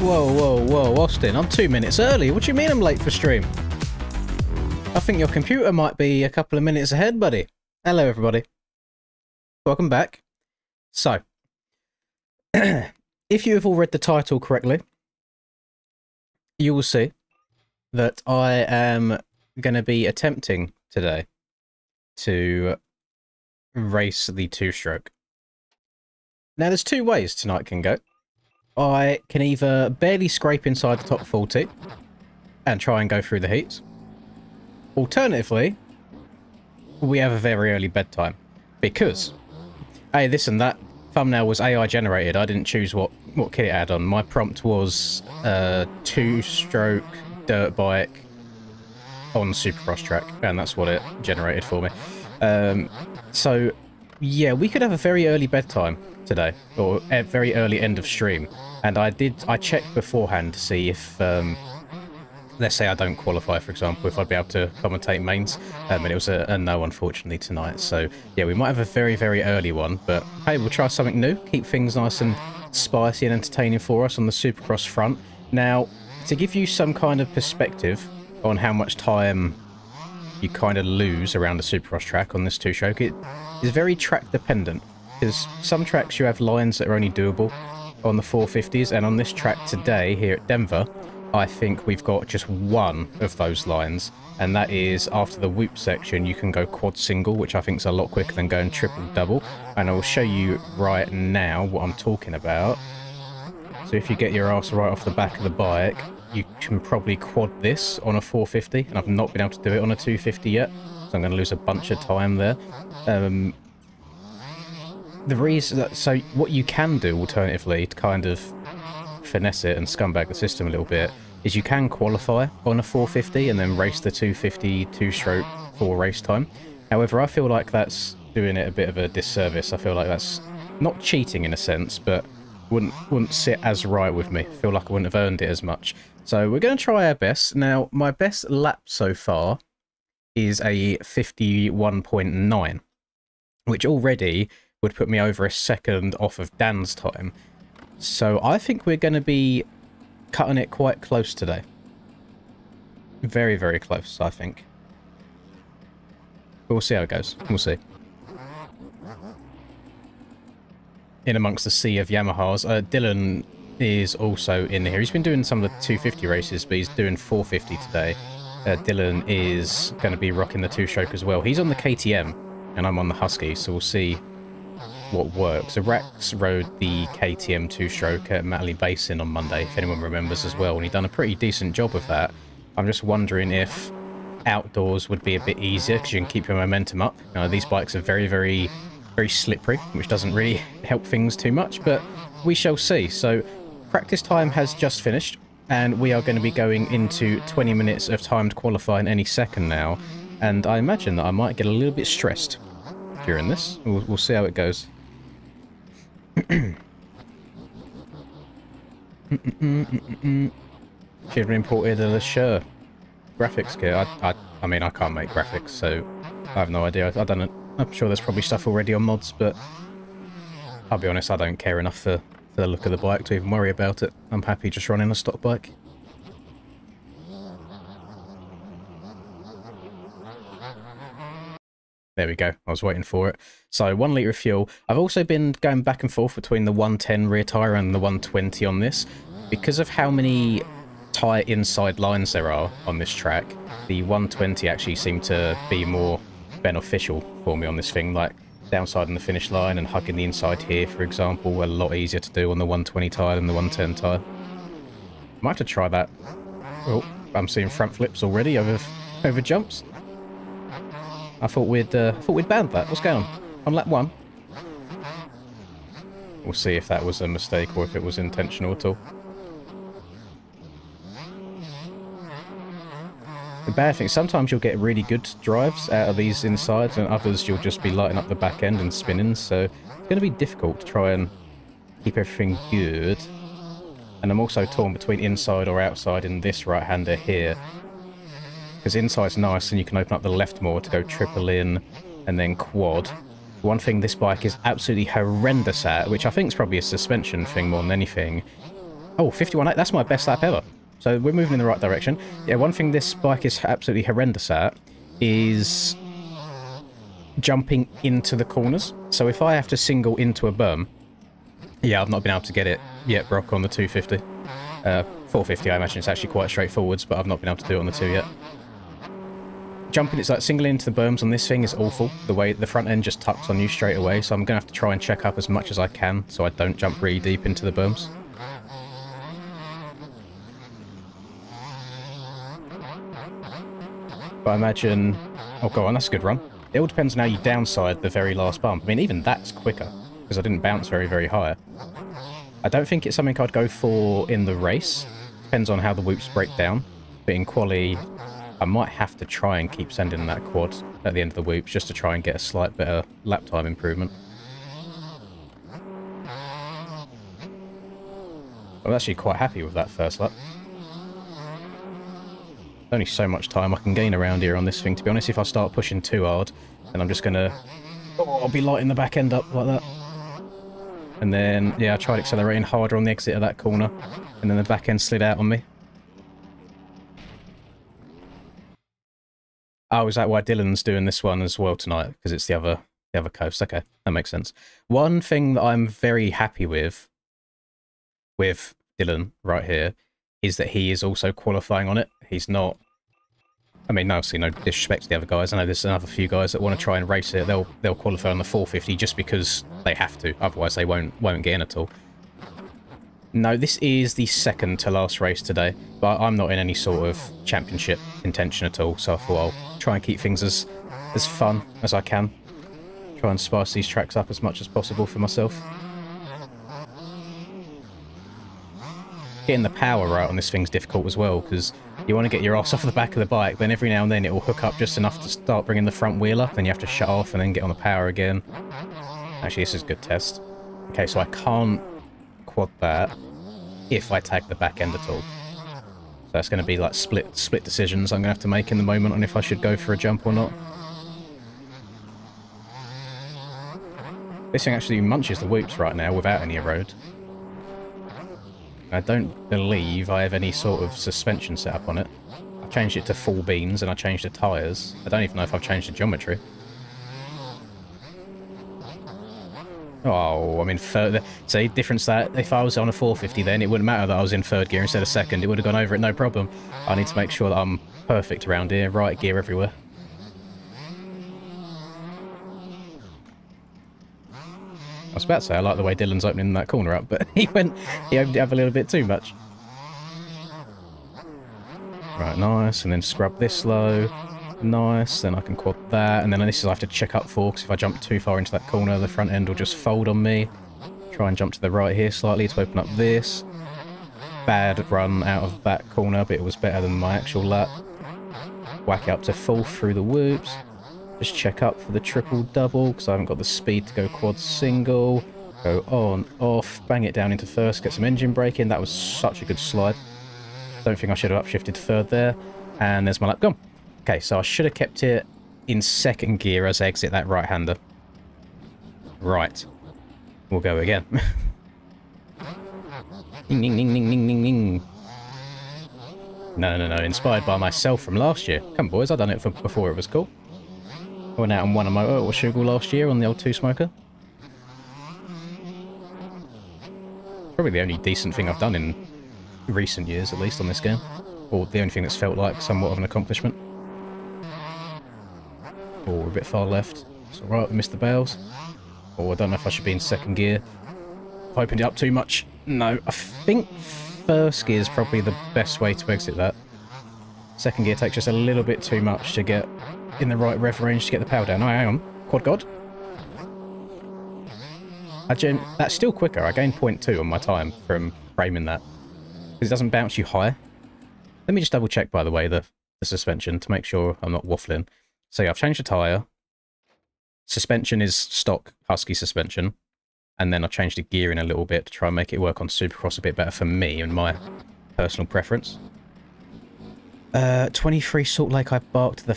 Whoa, whoa, whoa, Austin, I'm 2 minutes early. What do you mean I'm late for stream? I think your computer might be a couple of minutes ahead, buddy. Hello, everybody. Welcome back. So, if you have all read the title correctly, you will see that I am going to be attempting today to race the two-stroke. Now, there's two ways tonight can go. I can either barely scrape inside the top 40 and try and go through the heats. Alternatively, we have a very early bedtime. Because, hey, listen, that thumbnail was AI generated. I didn't choose what kit it had on. My prompt was two-stroke dirt bike on Supercross track, and that's what it generated for me. So, yeah, we could have a very early bedtime today, or a very early end of stream. And I checked beforehand to see if, let's say I don't qualify, for example, if I'd be able to commentate mains, and it was a no, unfortunately, tonight. So, yeah, we might have a very, very early one, but hey, we'll try something new, keep things nice and spicy and entertaining for us on the Supercross front. Now, to give you some kind of perspective on how much time you kind of lose around the Supercross track on this two-stroke, it is very track dependent, because some tracks you have lines that are only doable on the 450s, and on this track today here at Denver, I think we've got just one of those lines, and that is after the whoop section you can go quad single, which I think is a lot quicker than going triple double, and I will show you right now what I'm talking about. So if you get your ass right off the back of the bike, you can probably quad this on a 450, and I've not been able to do it on a 250 yet, so I'm going to lose a bunch of time there. The reason that, so what you can do alternatively to kind of finesse it and scumbag the system a little bit is you can qualify on a 450 and then race the 250 two-stroke for race time. However, I feel like that's doing it a bit of a disservice. I feel like that's not cheating in a sense, but wouldn't sit as right with me. I feel like I wouldn't have earned it as much. So we're going to try our best. Now, my best lap so far is a 51.9, which already would put me over a second off of Dan's time. So I think we're going to be cutting it quite close today. Very, very close, I think. But we'll see how it goes. We'll see. In amongst the sea of Yamahas, Dylan is also in here. He's been doing some of the 250 races, but he's doing 450 today. Dylan is going to be rocking the two-stroke as well. He's on the KTM, and I'm on the Husky, so we'll see what works. So Rex rode the KTM two-stroke at Matley Basin on Monday, if anyone remembers as well, and he'd done a pretty decent job of that. I'm just wondering if outdoors would be a bit easier, because you can keep your momentum up. These bikes are very, very, very slippery, which doesn't really help things too much, but we shall see. So practice time has just finished, and we are going to be going into 20 minutes of timed qualifying any second now, and I imagine that I might get a little bit stressed during this. We'll see how it goes. Should have imported a Sure graphics kit. I mean, I can't make graphics, so I have no idea. I don't know. I'm sure there's probably stuff already on mods, but I'll be honest, I don't care enough for the look of the bike to even worry about it. I'm happy just running a stock bike. There we go. I was waiting for it. So 1 litre of fuel. I've also been going back and forth between the 110 rear tyre and the 120 on this. Because of how many tyre inside lines there are on this track, the 120 actually seemed to be more beneficial for me on this thing. Like downside on the finish line and hugging the inside here, for example, a lot easier to do on the 120 tyre than the 110 tyre. Might have to try that. Oh, I'm seeing front flips already over jumps. I thought we'd banned that. What's going on lap 1? We'll see if that was a mistake or if it was intentional at all. The bad thing, sometimes you'll get really good drives out of these insides, and others you'll just be lighting up the back end and spinning, so it's going to be difficult to try and keep everything good. And I'm also torn between inside or outside in this right-hander here. Because inside's nice and you can open up the left more to go triple in and then quad. One thing this bike is absolutely horrendous at, which I think is probably a suspension thing more than anything, Oh, 51.8, that's my best lap ever. So we're moving in the right direction. Yeah, one thing this bike is absolutely horrendous at is jumping into the corners. So if I have to single into a berm, yeah, I've not been able to get it yet, Brock, on the 250. 450, I imagine it's actually quite straightforward, but I've not been able to do it on the 2 yet. Jumping, it's like singling into the berms on this thing is awful. The way the front end just tucks on you straight away, so I'm going to have to try and check up as much as I can so I don't jump really deep into the berms. But I imagine... Oh, go on, that's a good run. It all depends on how you downside the very last bump. I mean, even that's quicker, because I didn't bounce very, very high. I don't think it's something I'd go for in the race. Depends on how the whoops break down. But in quali, I might have to try and keep sending that quad at the end of the whoops just to try and get a slight better lap time improvement. I'm actually quite happy with that first lap. Only so much time I can gain around here on this thing, to be honest. If I start pushing too hard, then I'm just going to... Oh, I'll be lighting the back end up like that. And then, yeah, I tried accelerating harder on the exit of that corner, and then the back end slid out on me. Oh, is that why Dylan's doing this one as well tonight? Because it's the other coast. Okay, that makes sense. One thing that I'm very happy with Dylan right here is that he is also qualifying on it. He's not... I mean, obviously, no disrespect to the other guys. I know there's another few guys that want to try and race it. They'll qualify on the 450 just because they have to. Otherwise, they won't get in at all. No, this is the second to last race today, but I'm not in any sort of championship contention at all. So I thought I'll try and keep things as fun as I can. Try and spice these tracks up as much as possible for myself. Getting the power right on this thing's difficult as well, because you want to get your ass off the back of the bike, then every now and then it will hook up just enough to start bringing the front wheel up, then you have to shut off and then get on the power again. Actually, this is a good test. Okay, so I can't quad that if I tag the back end at all. So that's going to be like split decisions I'm going to have to make in the moment on if I should go for a jump or not. This thing actually munches the whoops right now without any erode. I don't believe I have any sort of suspension set up on it. I changed it to full beans and I changed the tyres. I don't even know if I've changed the geometry. Oh, I'm in third. See, difference that if I was on a 450 then it wouldn't matter that I was in third gear instead of second. It would have gone over it, no problem. I need to make sure that I'm perfect around here. Right gear everywhere. I was about to say I like the way Dylan's opening that corner up, but he opened it up a little bit too much. Right, nice, and then scrub this low. Nice, then I can quad that, and then this is I have to check up for, because if I jump too far into that corner, the front end will just fold on me. Try and jump to the right here slightly to open up this. Bad run out of that corner, but it was better than my actual lap. Whack it up to full through the whoops. Just check up for the triple double, because I haven't got the speed to go quad single. Go on, off, bang it down into first, get some engine brake in. That was such a good slide. Don't think I should have upshifted to third there. And there's my lap gone. Okay, so I should have kept it in second gear as I exit that right-hander. Right. We'll go again. Ding, ding, ding, ding, ding, ding, ding. No, no, no. Inspired by myself from last year. Come on, boys. I've done it before it was cool. I went out and won a motor or Shugal last year on the old two-smoker. Probably the only decent thing I've done in recent years, at least, on this game. Or the only thing that's felt like somewhat of an accomplishment. Oh, we're a bit far left. It's alright, we missed the bales. Oh, I don't know if I should be in second gear. I've opened it up too much. No, I think first gear is probably the best way to exit that. Second gear takes just a little bit too much to get in the right rev range to get the power down. Oh, hang on. Quad God. That's still quicker. I gained 0.2 on my time from framing that. Because it doesn't bounce you high. Let me just double check, by the way, the suspension to make sure I'm not waffling. So yeah, I've changed the tyre. Suspension is stock Husky suspension. And then I've changed the gearing a little bit to try and make it work on Supercross a bit better for me and my personal preference. 23 Salt Lake, I barked the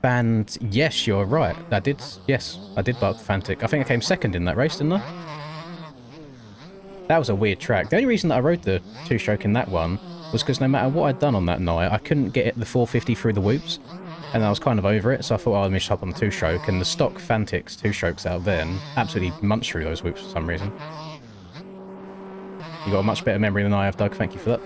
band. Yes, you're right. I did. Yes, I did bark the Fantic. I think I came second in that race, didn't I? That was a weird track. The only reason that I rode the two-stroke in that one was because no matter what I'd done on that night, I couldn't get the 450 through the whoops. And I was kind of over it, so I thought, oh, let me just hop on the two-stroke. And the stock Fantix two-strokes out then absolutely munched through those whoops for some reason. You got a much better memory than I have, Doug. Thank you for that.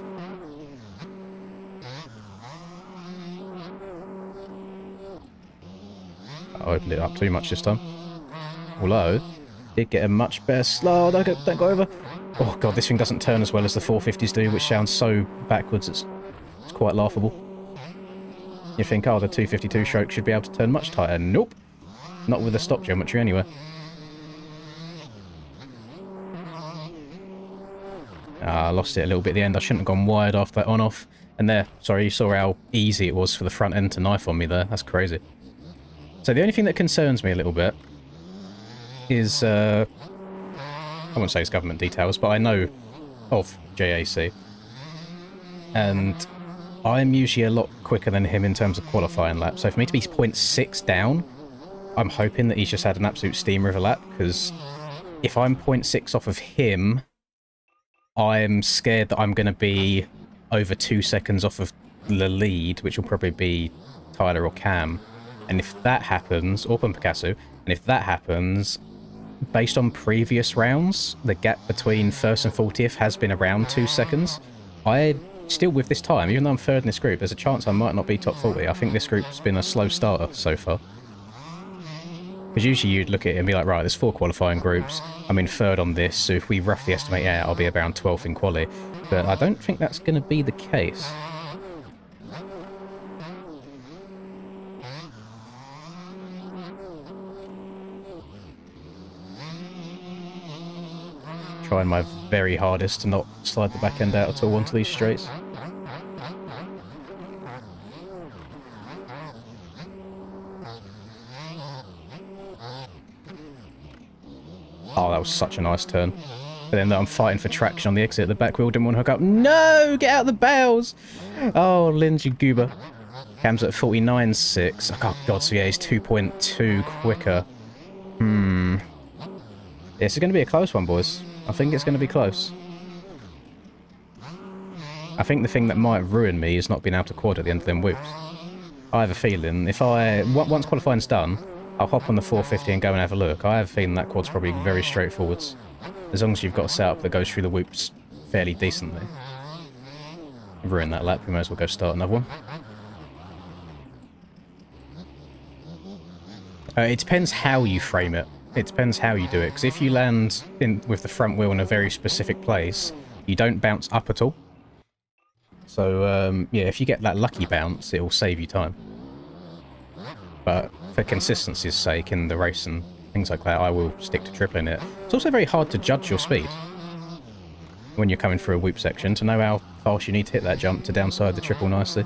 I opened it up too much this time. Although, did get a much better slow. Don't go over. Oh god, this thing doesn't turn as well as the 450s do, which sounds so backwards. It's quite laughable. You think, oh, the 252 stroke should be able to turn much tighter. Nope. Not with the stock geometry anyway. I lost it a little bit at the end. I shouldn't have gone wide after that on-off. And there, sorry, you saw how easy it was for the front end to knife on me there. That's crazy. So the only thing that concerns me a little bit is, I wouldn't say it's government details, but I know of JAC. And I'm usually a lot quicker than him in terms of qualifying laps. So for me to be 0.6 down, I'm hoping that he's just had an absolute steamer of a lap, because if I'm 0.6 off of him, I'm scared that I'm going to be over 2 seconds off of the lead, which will probably be Tyler or Cam. And if that happens, or Picasso, and if that happens, based on previous rounds, the gap between first and 40th has been around 2 seconds. Still with this time, even though I'm third in this group, there's a chance I might not be top 40. I think this group's been a slow starter so far. Because usually you'd look at it and be like, right, there's 4 qualifying groups, I'm in third on this, so if we roughly estimate out, I'll be around 12th in quali. But I don't think that's going to be the case. Trying my very hardest to not slide the back end out at all onto these straights. Oh, that was such a nice turn. But then I'm fighting for traction on the exit. The back wheel didn't want to hook up. No! Get out the bows! Oh, Lindsay Goober. Cam's at 49.6. Oh, God, so yeah, he's 2.2 quicker. This is going to be a close one, boys. I think it's going to be close. I think the thing that might ruin me is not being able to quad at the end of them whoops. I have a feeling if once qualifying's done, I'll hop on the 450 and go and have a look. I have a feeling that quad's probably very straightforward. As long as you've got a setup that goes through the whoops fairly decently. Ruin that lap, we might as well go start another one. It depends how you frame it. It depends how you do it, because if you land with the front wheel in a very specific place, you don't bounce up at all. So, yeah, if you get that lucky bounce, it will save you time. But for consistency's sake in the race and things like that, I will stick to tripling it. It's also very hard to judge your speed when you're coming through a whoop section, to know how fast you need to hit that jump to downside the triple nicely.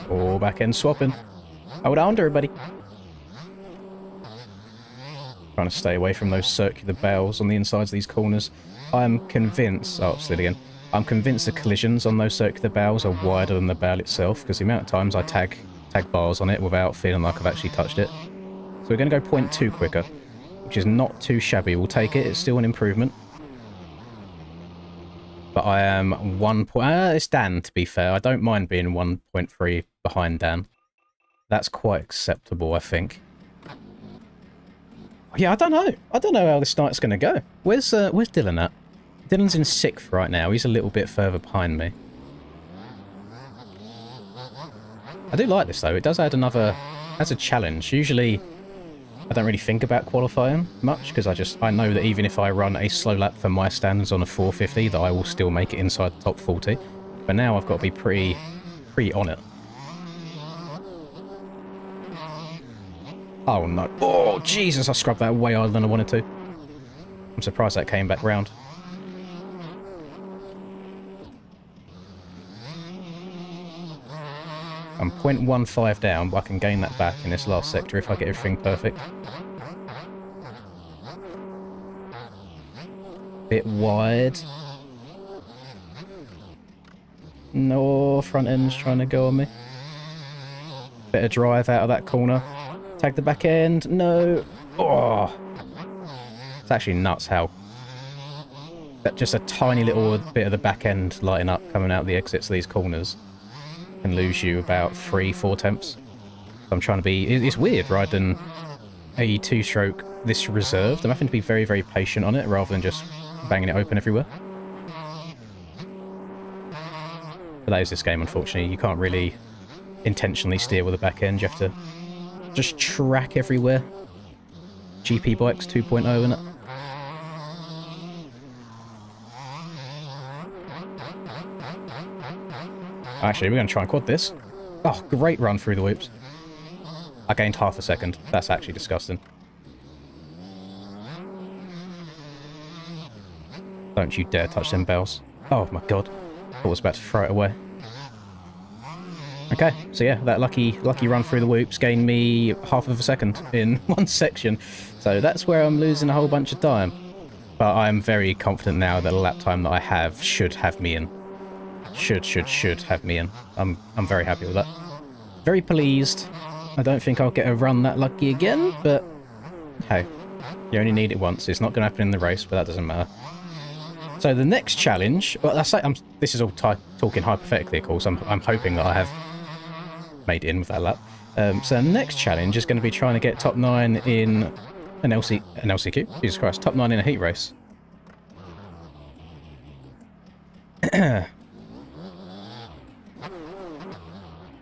Oh, back end swapping. Hold on, everybody. Trying to stay away from those circular barrels on the insides of these corners. I'm convinced... Oh, slid again. I'm convinced the collisions on those circular barrels are wider than the barrel itself, because the amount of times I tag bars on it without feeling like I've actually touched it. So we're going to go 0.2 quicker, which is not too shabby. We'll take it. It's still an improvement. But I am 1 point... it's Dan, to be fair. I don't mind being 1.3 behind Dan. That's quite acceptable, I think. Yeah, I don't know. I don't know how this night's going to go. Where's Dylan at? Dylan's in 6th right now. He's a little bit further behind me. I do like this, though. It does add another... As a challenge. Usually, I don't really think about qualifying much, because I know that even if I run a slow lap for my standards on a 450, that I will still make it inside the top 40. But now I've got to be pretty on it. Oh no. Oh, Jesus, I scrubbed that way harder than I wanted to. I'm surprised that came back round. I'm 0.15 down, but I can gain that back in this last sector if I get everything perfect. Bit wide. No, front end's trying to go on me. Better drive out of that corner. Tag the back end. No. Oh. It's actually nuts how that just a tiny little bit of the back end lighting up coming out the exits of these corners can lose you about 3-4 temps. I'm trying to be... It's weird riding a two-stroke this reserved. I'm having to be very, very patient on it rather than just banging it open everywhere. But that is this game, unfortunately. You can't really intentionally steer with the back end. You have to just track everywhere. GP Bikes 2.0, innit? Actually, we're going to try and quad this. Oh, great run through the whoops. I gained half a second. That's actually disgusting. Don't you dare touch them bells. Oh my god. I was about to throw it away. Okay, so yeah, that lucky run through the whoops gained me half of a second in one section. So that's where I'm losing a whole bunch of time. But I'm very confident now that the lap time that I have should have me in. Should have me in. I'm very happy with that. Very pleased. I don't think I'll get a run that lucky again, but hey, you only need it once. It's not going to happen in the race, but that doesn't matter. So the next challenge, well, this is all talking hypothetically, of course. I'm hoping that I have made it in with that lap. So the next challenge is going to be trying to get top 9 in an LCQ. Jesus Christ, top 9 in a heat race.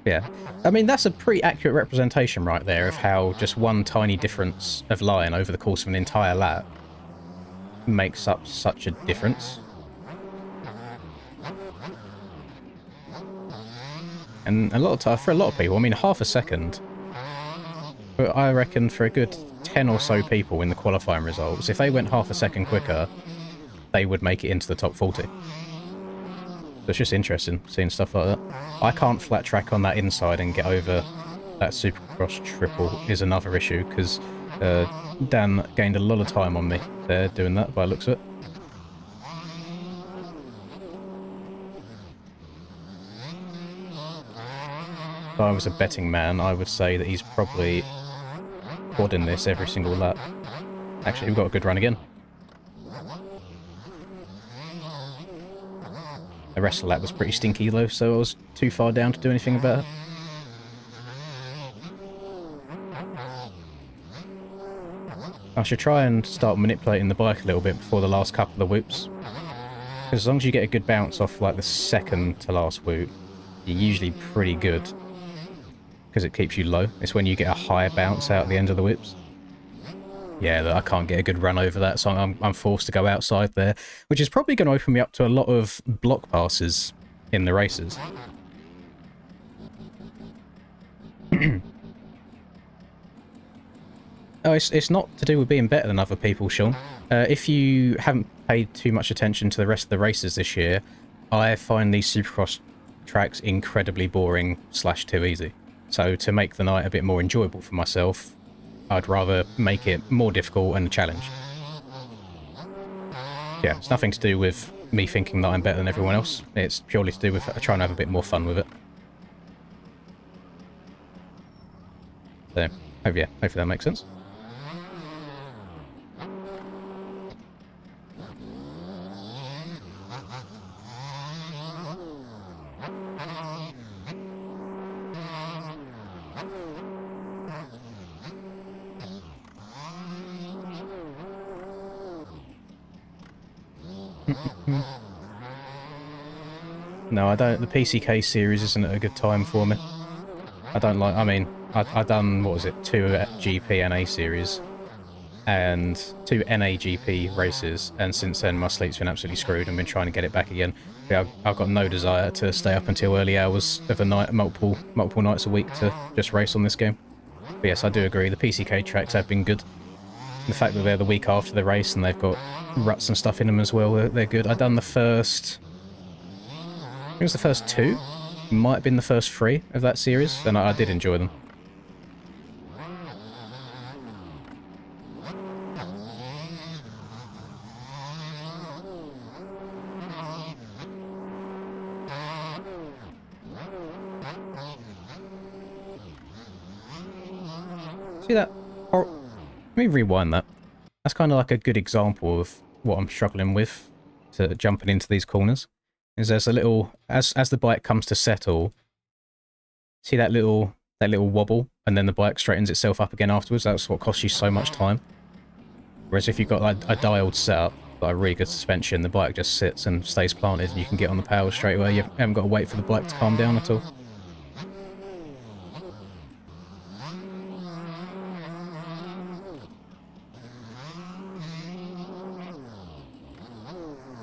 Yeah, I mean, that's a pretty accurate representation right there of how just one tiny difference of line over the course of an entire lap makes up such a difference. And a lot of time, for a lot of people, I mean, half a second, but I reckon for a good 10 or so people in the qualifying results, if they went half a second quicker, they would make it into the top 40. So it's just interesting seeing stuff like that. I can't flat track on that inside and get over that Supercross triple is another issue, because Dan gained a lot of time on me there doing that by the looks of it. If I was a betting man, I would say that he's probably quadding this every single lap. Actually, we've got a good run again. The rest of the lap was pretty stinky though, so I was too far down to do anything about it. I should try and start manipulating the bike a little bit before the last couple of the whoops. Because as long as you get a good bounce off like the second to last whoop, you're usually pretty good. Because it keeps you low. It's when you get a higher bounce out at the end of the whoops. Yeah, I can't get a good run over that, so I'm forced to go outside there, which is probably going to open me up to a lot of block passes in the races. Oh, it's not to do with being better than other people, Sean. If you haven't paid too much attention to the rest of the races this year, I find these Supercross tracks incredibly boring / too easy. So to make the night a bit more enjoyable for myself, I'd rather make it more difficult and a challenge. Yeah, it's nothing to do with me thinking that I'm better than everyone else. It's purely to do with trying to have a bit more fun with it. So, hopefully that makes sense. No, I don't. The PCK series isn't a good time for me. I don't like. I mean, I done, what was it, 2 GP NA series and 2 NA GP races, and since then my sleep's been absolutely screwed and been trying to get it back again. But I've got no desire to stay up until early hours of the night, multiple nights a week to just race on this game. But yes, I do agree. The PCK tracks have been good. The fact that they're the week after the race and they've got ruts and stuff in them as well, they're good. I done the first... I think it was the first 2 might have been the first 3 of that series, and I did enjoy them. See that? Or, let me rewind that. That's kind of like a good example of what I'm struggling with to jumping into these corners. Is there's a little, as the bike comes to settle, see that little wobble, and then the bike straightens itself up again afterwards. That's what costs you so much time. Whereas if you've got like a dialed setup, like a really good suspension, the bike just sits and stays planted, and you can get on the power straight away. You haven't got to wait for the bike to calm down at all.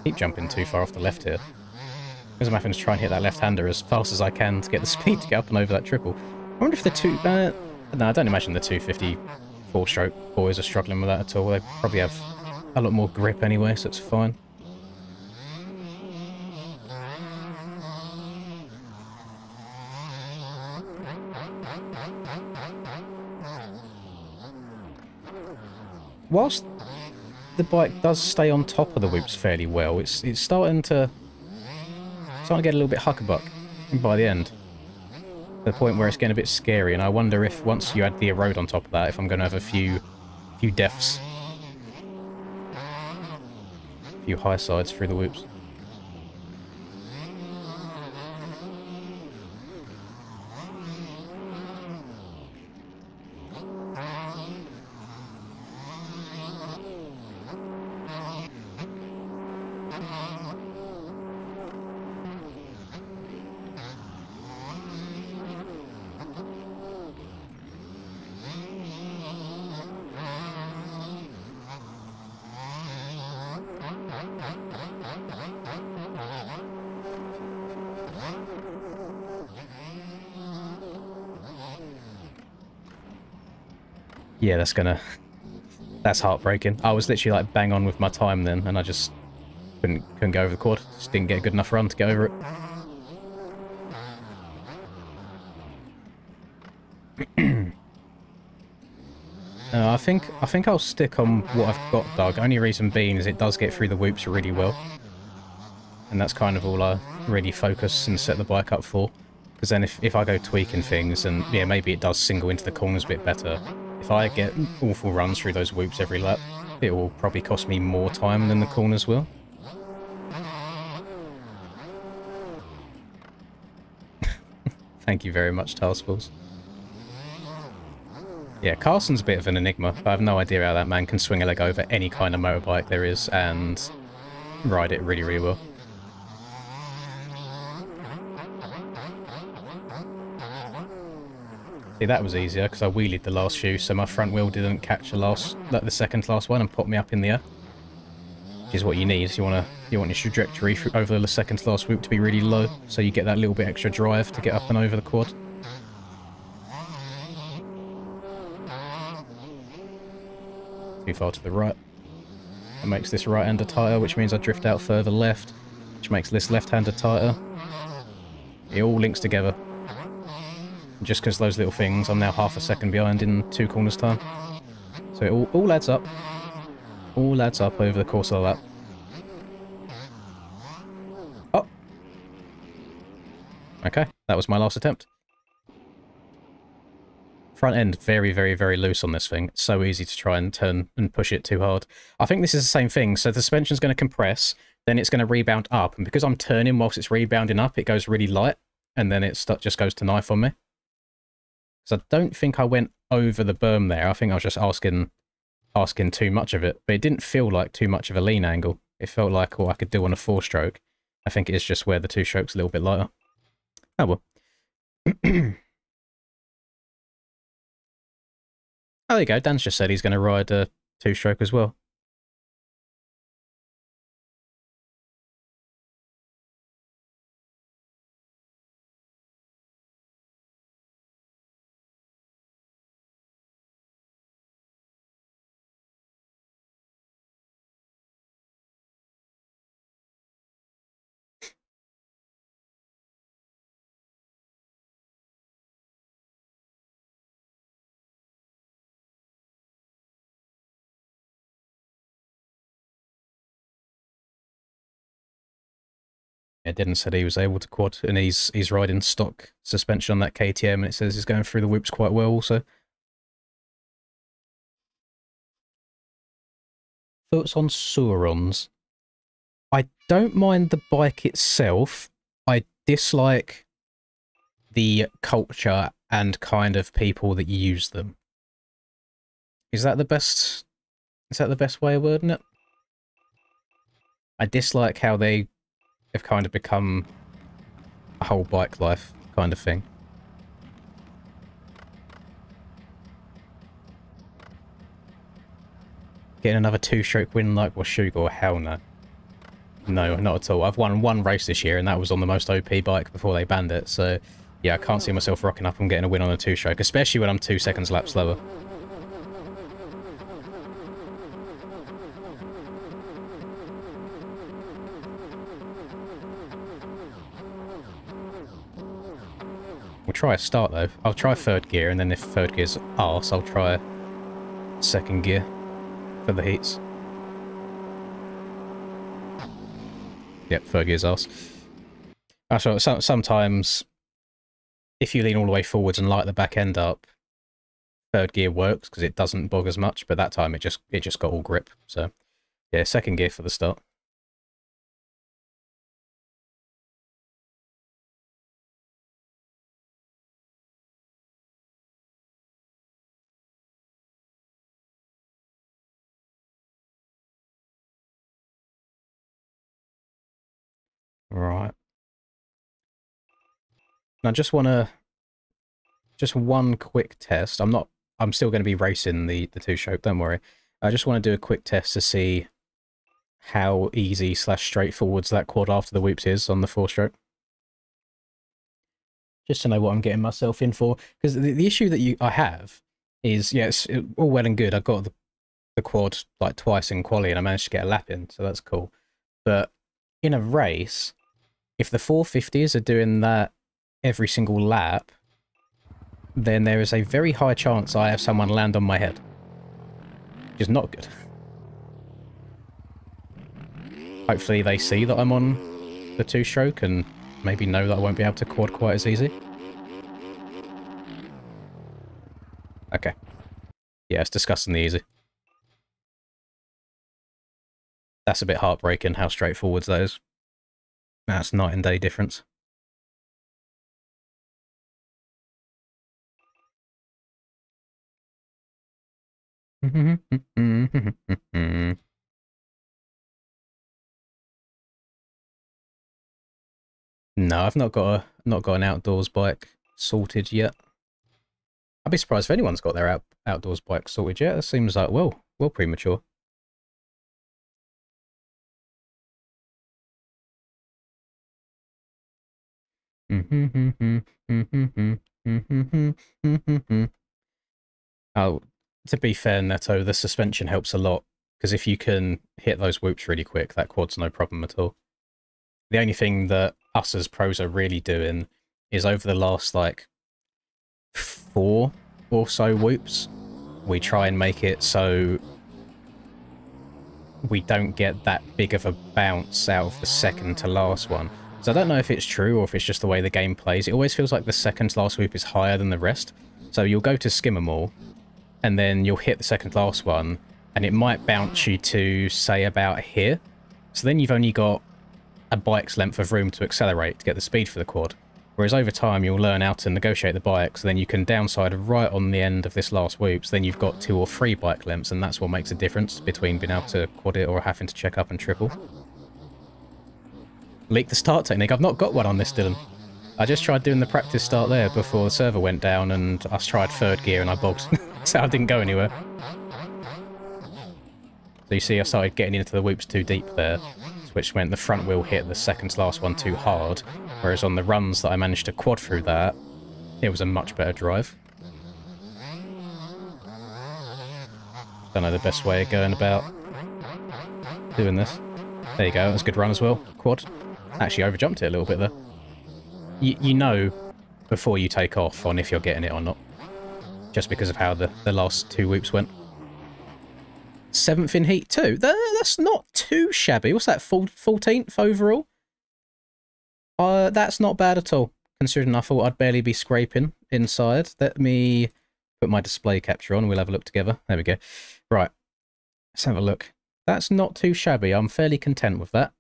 Keep jumping too far off the left here. Because I'm having to try and hit that left-hander as fast as I can to get the speed to get up and over that triple. I wonder if the no, I don't imagine the 250 4-stroke boys are struggling with that at all. They probably have a lot more grip anyway, so it's fine. Whilst the bike does stay on top of the whoops fairly well, it's starting to get a little bit huckabuck by the end. To the point where it's getting a bit scary, and I wonder if once you add the erode on top of that, if I'm going to have a few deaths. A few high sides through the whoops. Yeah, that's heartbreaking. I was literally like bang on with my time then, and I just couldn't go over the quad. Just didn't get a good enough run to get over it. I think I'll stick on what I've got, Doug. Only reason being is it does get through the whoops really well, and that's kind of all I really focus and set the bike up for. Because then if I go tweaking things, and yeah, maybe it does single into the corners a bit better. If I get awful runs through those whoops every lap, it will probably cost me more time than the corners will. Thank you very much, Taskforce. Yeah, Carson's a bit of an enigma. I have no idea how that man can swing a leg over any kind of motorbike there is and ride it really, really well. See, that was easier because I wheelied the last few, so my front wheel didn't catch the second to last one and pop me up in the air. Which is what you need. You want your trajectory over the second to last whoop to be really low, so you get that little bit extra drive to get up and over the quad. Too far to the right. That makes this right-hander tighter, which means I drift out further left, which makes this left-hander tighter. It all links together. Just because those little things, I'm now half a second behind in 2 corners time. So it all adds up. All adds up over the course of that. Oh! Okay, that was my last attempt. Front end, very, very, very loose on this thing. It's so easy to try and turn and push it too hard. I think this is the same thing. So the suspension's going to compress, then it's going to rebound up. And because I'm turning whilst it's rebounding up, it goes really light. And then it just goes to knife on me. So I don't think I went over the berm there. I think I was just asking too much of it. But it didn't feel like too much of a lean angle. It felt like what I could do on a 4-stroke. I think it's just where the 2-stroke's a little bit lighter. Oh well. Oh, there you go. Dan's just said he's going to ride a 2-stroke as well. Yeah, Dylan said he was able to quad, and he's riding stock suspension on that KTM, and it says he's going through the whoops quite well also. Thoughts on Saurons? I don't mind the bike itself. I dislike the culture and kind of people that use them. Is that the best way of wording it? I dislike how they have kind of become a whole bike life kind of thing. Getting another two-stroke win like Washuga? Hell no. No, not at all. I've won one race this year, and that was on the most OP bike before they banned it, so yeah, I can't see myself rocking up and getting a win on a two-stroke, especially when I'm 2 seconds lap slower. We'll try a start though. I'll try third gear, and then if third gear's arse, I'll try second gear for the heats. Yep, third gear's arse. Actually, sometimes if you lean all the way forwards and light the back end up, third gear works because it doesn't bog as much. But that time it just got all grip. So yeah, second gear for the start. Right. Now, just one quick test. I'm still going to be racing the two-stroke, don't worry. I just want to do a quick test to see how easy / straightforwards that quad after the whoops is on the 4-stroke. Just to know what I'm getting myself in for. Because the issue that I have is, yeah, it's all well and good. I got the quad like twice in quali and I managed to get a lap in, so that's cool. But in a race, if the 450s are doing that every single lap, then there is a very high chance I have someone land on my head. Which is not good. Hopefully they see that I'm on the two-stroke and maybe know that I won't be able to quad quite as easy. Okay. Yeah, it's disgustingly easy. That's a bit heartbreaking how straightforward that is. That's night and day difference. No, I've not got an outdoors bike sorted yet. I'd be surprised if anyone's got their outdoors bike sorted yet. That seems like well premature. Oh, to be fair, Netto, the suspension helps a lot, because if you can hit those whoops really quick, that quad's no problem at all. The only thing that us as pros are really doing is over the last, like, 4 or so whoops, we try and make it so we don't get that big of a bounce out of the second to last one. So I don't know if it's true or if it's just the way the game plays. It always feels like the second to last whoop is higher than the rest. So you'll go to skim them all, and then you'll hit the second to last one, and it might bounce you to, say, about here. So then you've only got a bike's length of room to accelerate to get the speed for the quad. Whereas over time, you'll learn how to negotiate the bike, so then you can downside right on the end of this last whoop, so then you've got 2 or 3 bike lengths, and that's what makes a difference between being able to quad it or having to check up and triple. Leak the start technique. I've not got one on this, Dylan. I just tried doing the practice start there before the server went down, and I tried third gear and I bogged. So I didn't go anywhere. So you see I started getting into the whoops too deep there, which meant the front wheel hit the second to last one too hard, whereas on the runs that I managed to quad through that, it was a much better drive. Don't know the best way of going about doing this. There you go, that was a good run as well. Quad. Actually overjumped it a little bit there. You know before you take off on if you're getting it or not, just because of how the last 2 whoops went. 7th in Heat 2? That's not too shabby. What's that, 14th overall? That's not bad at all, considering I thought I'd barely be scraping inside. Let me put my display capture on. We'll have a look together. There we go. Right, let's have a look. That's not too shabby. I'm fairly content with that.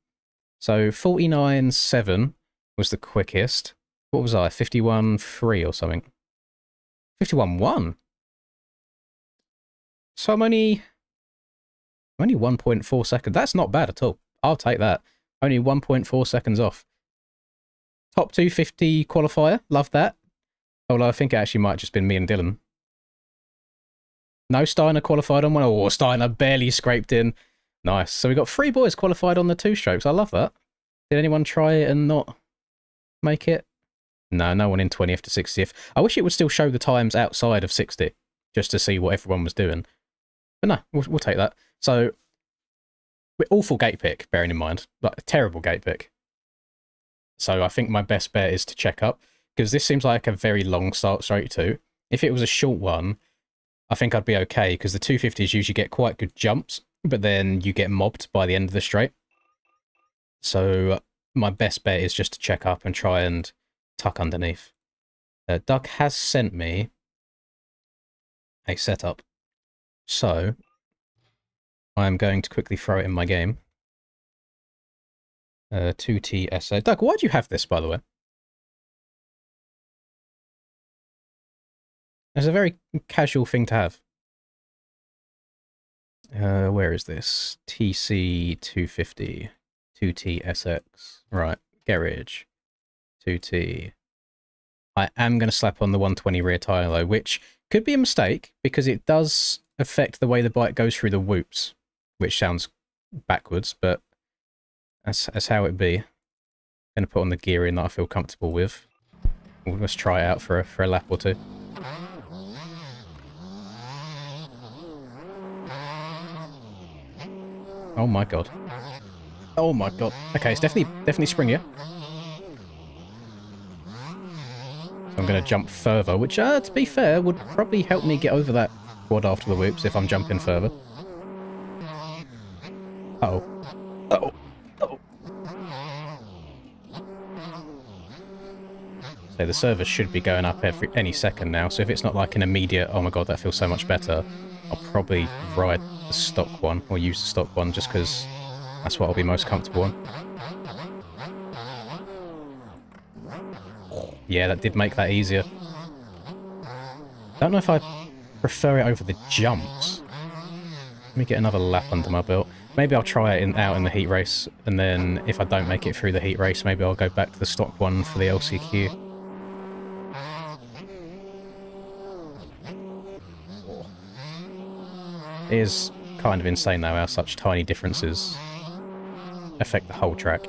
So 49.7 was the quickest. What was I? 51.3 or something. 51.1? So I'm only 1.4 seconds. That's not bad at all. I'll take that. Only 1.4 seconds off. Top 250 qualifier. Love that. Although I think it actually might have just been me and Dylan. No, Steiner qualified on one. Oh, Steiner barely scraped in. Nice. So we got 3 boys qualified on the 2-strokes. I love that. Did anyone try it and not make it? No, no one in 20th to 60th. I wish it would still show the times outside of 60, just to see what everyone was doing. But no, we'll take that. So, awful gate pick, bearing in mind. Like, a terrible gate pick. So I think my best bet is to check up, because this seems like a very long start straight too. If it was a short one, I think I'd be okay, because the 250s usually get quite good jumps, but then you get mobbed by the end of the straight. So my best bet is just to check up and try and tuck underneath. Doug has sent me a setup, so I'm going to quickly throw it in my game. 2TSA. Doug, why do you have this, by the way? It's a very casual thing to have. Where is this? TC250. 2TSX. Right. Garage. 2T. I am going to slap on the 120 rear tyre, though, which could be a mistake, because it does affect the way the bike goes through the whoops, which sounds backwards, but that's how it be. I'm going to put on the gearing that I feel comfortable with. Let's try it out for a lap or two. Oh my god. Oh my god. Okay, it's definitely springier. So I'm going to jump further, which, to be fair, would probably help me get over that quad after the whoops if I'm jumping further. Uh-oh. Uh-oh. Uh-oh. So the server should be going up any second now, so if it's not like an immediate, oh my god, that feels so much better, I'll probably ride the stock one, or use the stock one, just because that's what I'll be most comfortable on. Yeah, that did make that easier. Don't know if I prefer it over the jumps. Let me get another lap under my belt. Maybe I'll try it out in the heat race, and then if I don't make it through the heat race, maybe I'll go back to the stock one for the LCQ. It is kind of insane though how such tiny differences affect the whole track.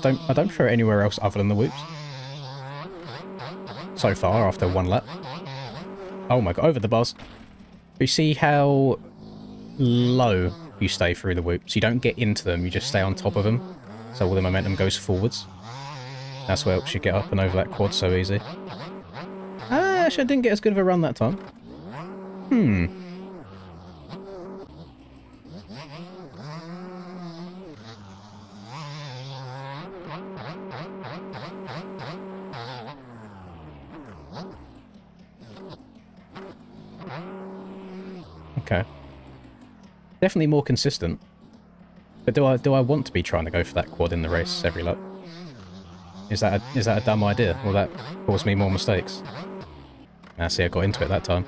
I don't throw it anywhere else other than the whoops. So far, after one lap. Oh my god, over the bars. You see how low you stay through the whoops? You don't get into them, you just stay on top of them. So all the momentum goes forwards. That's what helps you get up and over that quad so easy. Actually, I didn't get as good of a run that time. Okay. Definitely more consistent. But do I want to be trying to go for that quad in the race every lap? Is that a dumb idea? Will that cause me more mistakes? Ah, see, I got into it that time.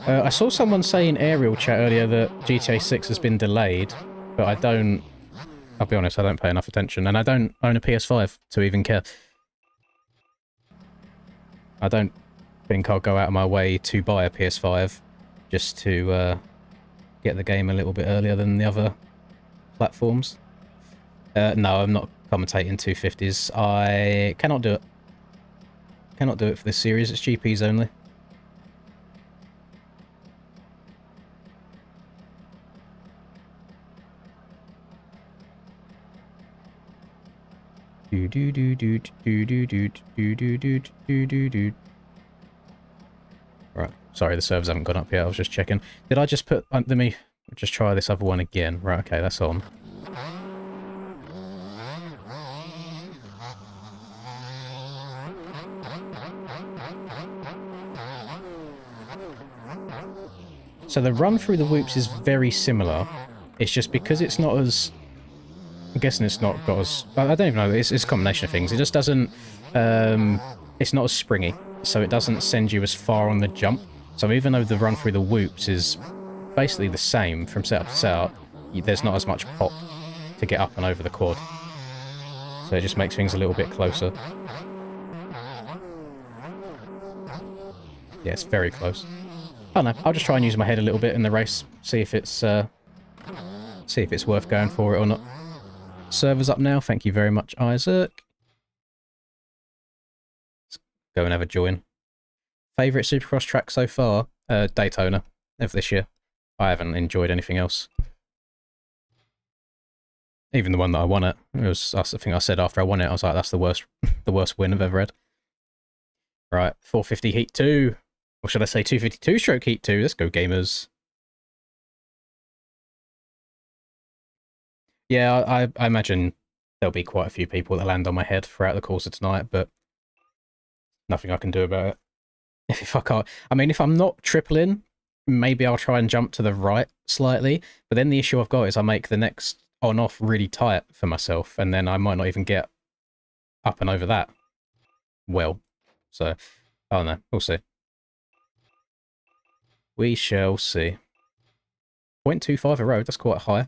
I saw someone say in aerial chat earlier that GTA 6 has been delayed, but I'll be honest, I don't pay enough attention, and I don't own a PS5 to even care. I don't think I'll go out of my way to buy a PS5 just to get the game a little bit earlier than the other platforms. No, I'm not commentating 250s. I cannot do it. Cannot do it for this series. It's GPs only. Do do do do do do do do do do do do do. Right, sorry, the servers haven't gone up yet. I was just checking. Did I just put? Let me just try this other one again. Right, okay, that's on. So the run through the whoops is very similar. It's just because it's not as... I'm guessing it's not got as... I don't even know. It's a combination of things. It just doesn't... it's not as springy. So it doesn't send you as far on the jump. So even though the run through the whoops is basically the same from setup to setup, there's not as much pop to get up and over the quad. So it just makes things a little bit closer. Yeah, it's very close. I don't know. I'll just try and use my head a little bit in the race. See if it's worth going for it or not. Server's up now. Thank you very much, Isaac. Let's go and have a join. Favourite Supercross track so far? Daytona of this year. I haven't enjoyed anything else. Even the one that I won it. It was, I think I said after I won it, I was like, that's the worst win I've ever had. Right, 450 Heat 2. Or should I say 252 stroke Heat 2? Let's go, gamers. Yeah, I imagine there'll be quite a few people that land on my head throughout the course of tonight, but nothing I can do about it. If I can't... I mean, if I'm not tripling, maybe I'll try and jump to the right slightly, but then the issue I've got is I make the next on-off really tight for myself, and then I might not even get up and over that well. So, I don't know. We'll see. We shall see. 0.25 a road, that's quite high.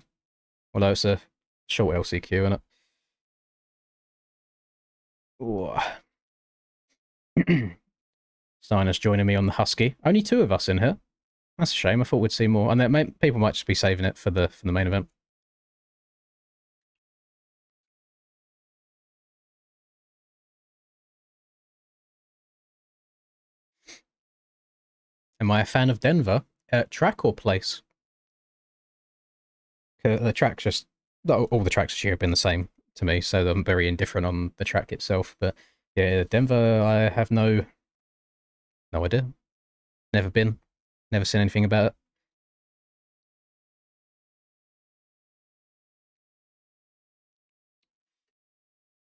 Although it's a short LCQ, isn't it? Ooh. Steiner's joining me on the Husky. Only 2 of us in here. That's a shame. I thought we'd see more. And people might just be saving it for the main event. Am I a fan of Denver? Track or place? The track's just... all the tracks this year have been the same to me, so I'm very indifferent on the track itself. But yeah, Denver, I have no idea. Never been. Never seen anything about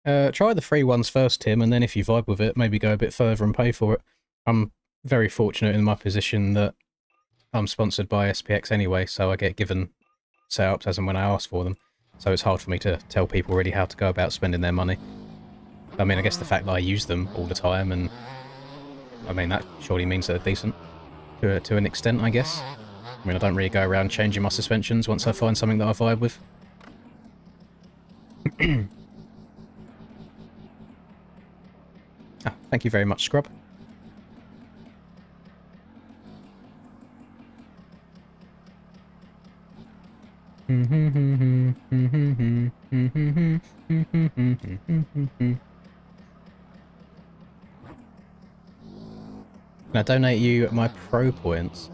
it. Try the free ones first, Tim, and then if you vibe with it, maybe go a bit further and pay for it. I'm very fortunate in my position that I'm sponsored by SPX anyway, so I get given setups as and when I ask for them. So it's hard for me to tell people really how to go about spending their money. I mean, I guess the fact that I use them all the time, and I mean, that surely means they're decent to an extent, I guess. I mean, I don't really go around changing my suspensions once I find something that I vibe with. Ah, thank you very much, Scrub. Can I donate you my pro points?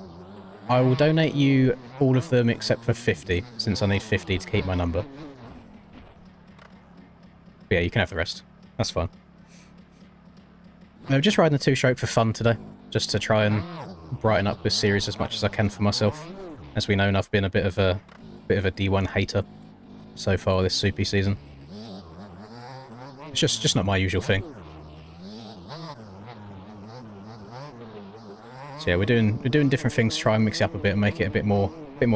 I will donate you all of them except for 50, since I need 50 to keep my number. But yeah, you can have the rest. That's fine. I'm just riding the 2-stroke for fun today, just to try and brighten up this series as much as I can for myself. As we know, I've been a bit of a D1 hater so far this Soupy season. It's just not my usual thing. So yeah, we're doing different things to try and mix it up a bit and make it a bit more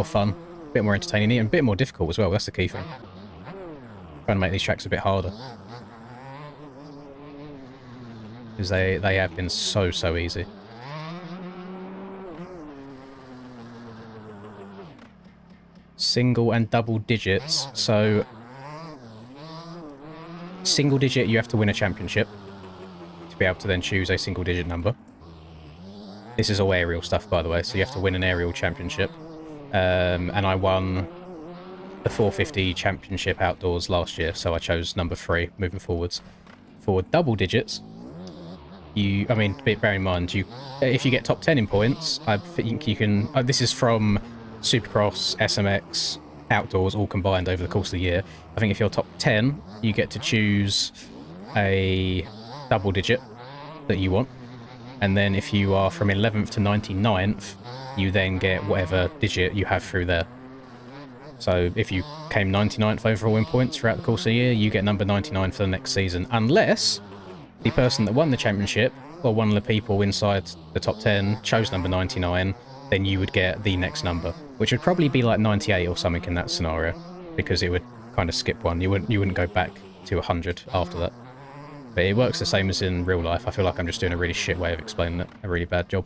fun, a bit more entertaining, and a bit more difficult as well. That's the key thing. Trying to make these tracks a bit harder. Because they have been so easy. Single and double digits. So single digit, you have to win a championship to be able to then choose a single digit number. This is all aerial stuff, by the way, so you have to win an aerial championship. And I won the 450 championship outdoors last year, so I chose number 3 moving forwards. For double digits, I mean, bear in mind, if you get top 10 in points, I think you can... this is from Supercross, SMX, outdoors, all combined over the course of the year. I think if you're top 10, you get to choose a double digit that you want. And then if you are from 11th to 99th, you then get whatever digit you have through there. So if you came 99th overall in points throughout the course of the year, you get number 99 for the next season. Unless the person that won the championship, or one of the people inside the top 10, chose number 99, then you would get the next number, which would probably be like 98 or something in that scenario, because it would kind of skip one. You wouldn't go back to 100 after that. But it works the same as in real life. I feel like I'm just doing a really shit way of explaining it. A really bad job.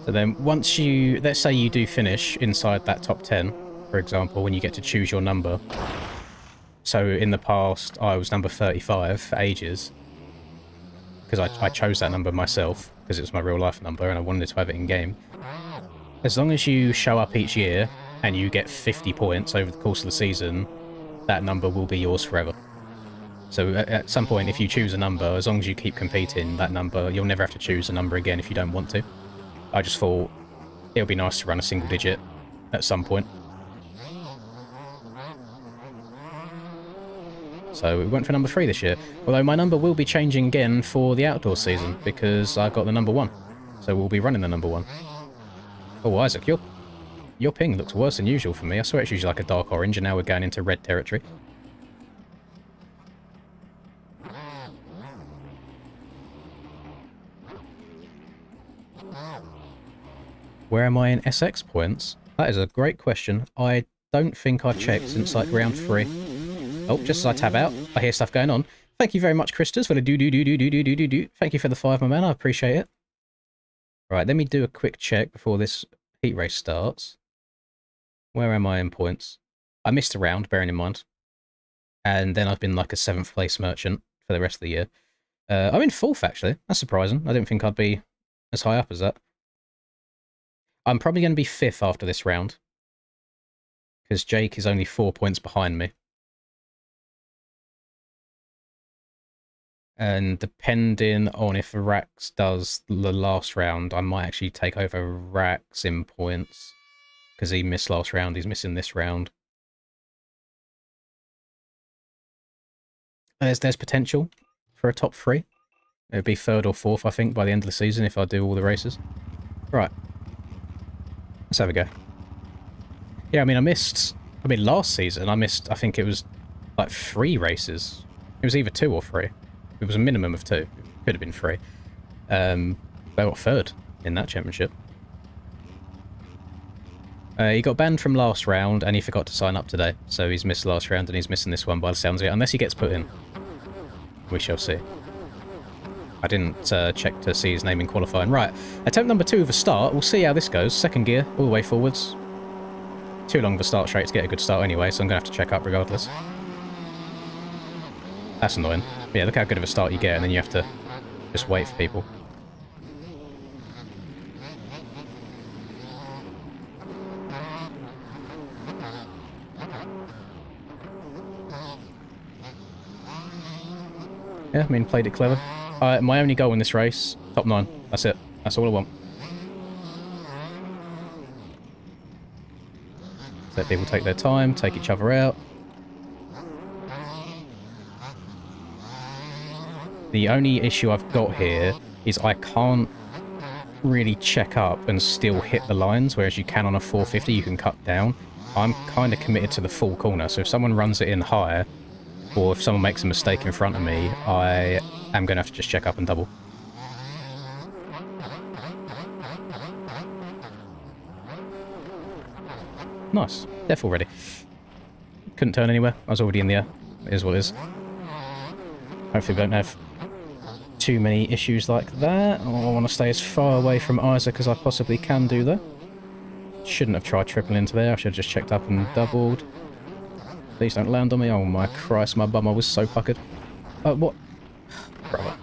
So then once you, let's say you do finish inside that top 10, for example, when you get to choose your number. So in the past, I was number 35 for ages, because I chose that number myself, because it was my real life number and I wanted to have it in game. As long as you show up each year and you get 50 points over the course of the season, that number will be yours forever. So at some point, if you choose a number, as long as you keep competing, that number, you'll never have to choose a number again if you don't want to. I just thought it would be nice to run a single digit at some point. So we went for number 3 this year. Although my number will be changing again for the outdoor season, because I got the number 1. So we'll be running the number 1. Oh, Isaac, your ping looks worse than usual for me. I swear it's usually like a dark orange, and now we're going into red territory. Where am I in SX points? That is a great question. I don't think I've checked since like round 3. Oh, just as I tab out, I hear stuff going on. Thank you very much, Christus, for the do. Thank you for the 5, my man. I appreciate it. Right, let me do a quick check before this heat race starts. Where am I in points? I missed a round, bearing in mind. And then I've been like a 7th place merchant for the rest of the year. I'm in 4th, actually. That's surprising. I didn't think I'd be as high up as that. I'm probably going to be 5th after this round, because Jake is only 4 points behind me. And depending on if Rax does the last round, I might actually take over Rax in points, because he missed last round, he's missing this round. There's potential for a top 3. It would be 3rd or 4th, I think, by the end of the season if I do all the races. Right. Let's have a go. Yeah, I mean, last season, I think it was like 3 races. It was either 2 or 3. It was a minimum of 2. It could have been 3. They got 3rd in that championship. He got banned from last round, and he forgot to sign up today. So he's missed last round, and he's missing this one by the sounds of it, unless he gets put in. We shall see. I didn't check to see his name in qualifying. Right, attempt number 2 of a start. We'll see how this goes. 2nd gear, all the way forwards. Too long of a start straight to get a good start anyway, so I'm going to have to check up regardless. That's annoying. Yeah, look how good of a start you get, and then you have to just wait for people. Yeah, I mean, played it clever. My only goal in this race, top 9. That's it. That's all I want. Let people take their time, take each other out. The only issue I've got here is I can't really check up and still hit the lines, whereas you can on a 450, you can cut down. I'm kind of committed to the full corner, so if someone runs it in higher, or if someone makes a mistake in front of me, I am going to have to just check up and double. Nice. They're full ready. Couldn't turn anywhere. I was already in the air. It is what it is. Hopefully we don't have too many issues like that. Oh, I want to stay as far away from Isaac as I possibly can do, though. Shouldn't have tried tripling into there. I should have just checked up and doubled. Please don't land on me. Oh my Christ, my bum. I was so puckered. What? Brother.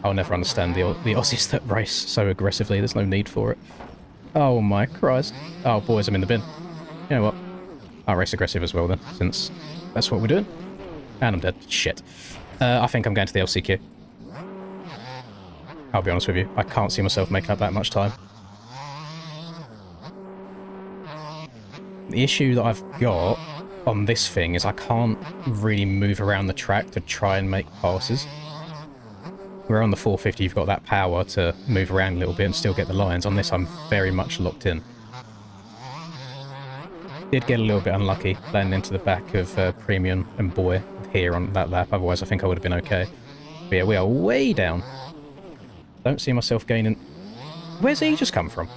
I'll never understand the Aussies that race so aggressively. There's no need for it. Oh my Christ. Oh, boys, I'm in the bin. You know what? I'll race aggressive as well then, since that's what we're doing. And I'm dead. Shit. I think I'm going to the LCQ. I'll be honest with you. I can't see myself making up that much time. The issue that I've got on this thing is I can't really move around the track to try and make passes. Where on the 450 you've got that power to move around a little bit and still get the lines. On this I'm very much locked in. Did get a little bit unlucky landing into the back of Premium and Boy here on that lap, otherwise I think I would have been okay. But yeah, we are way down. Don't see myself gaining... Where's he just come from?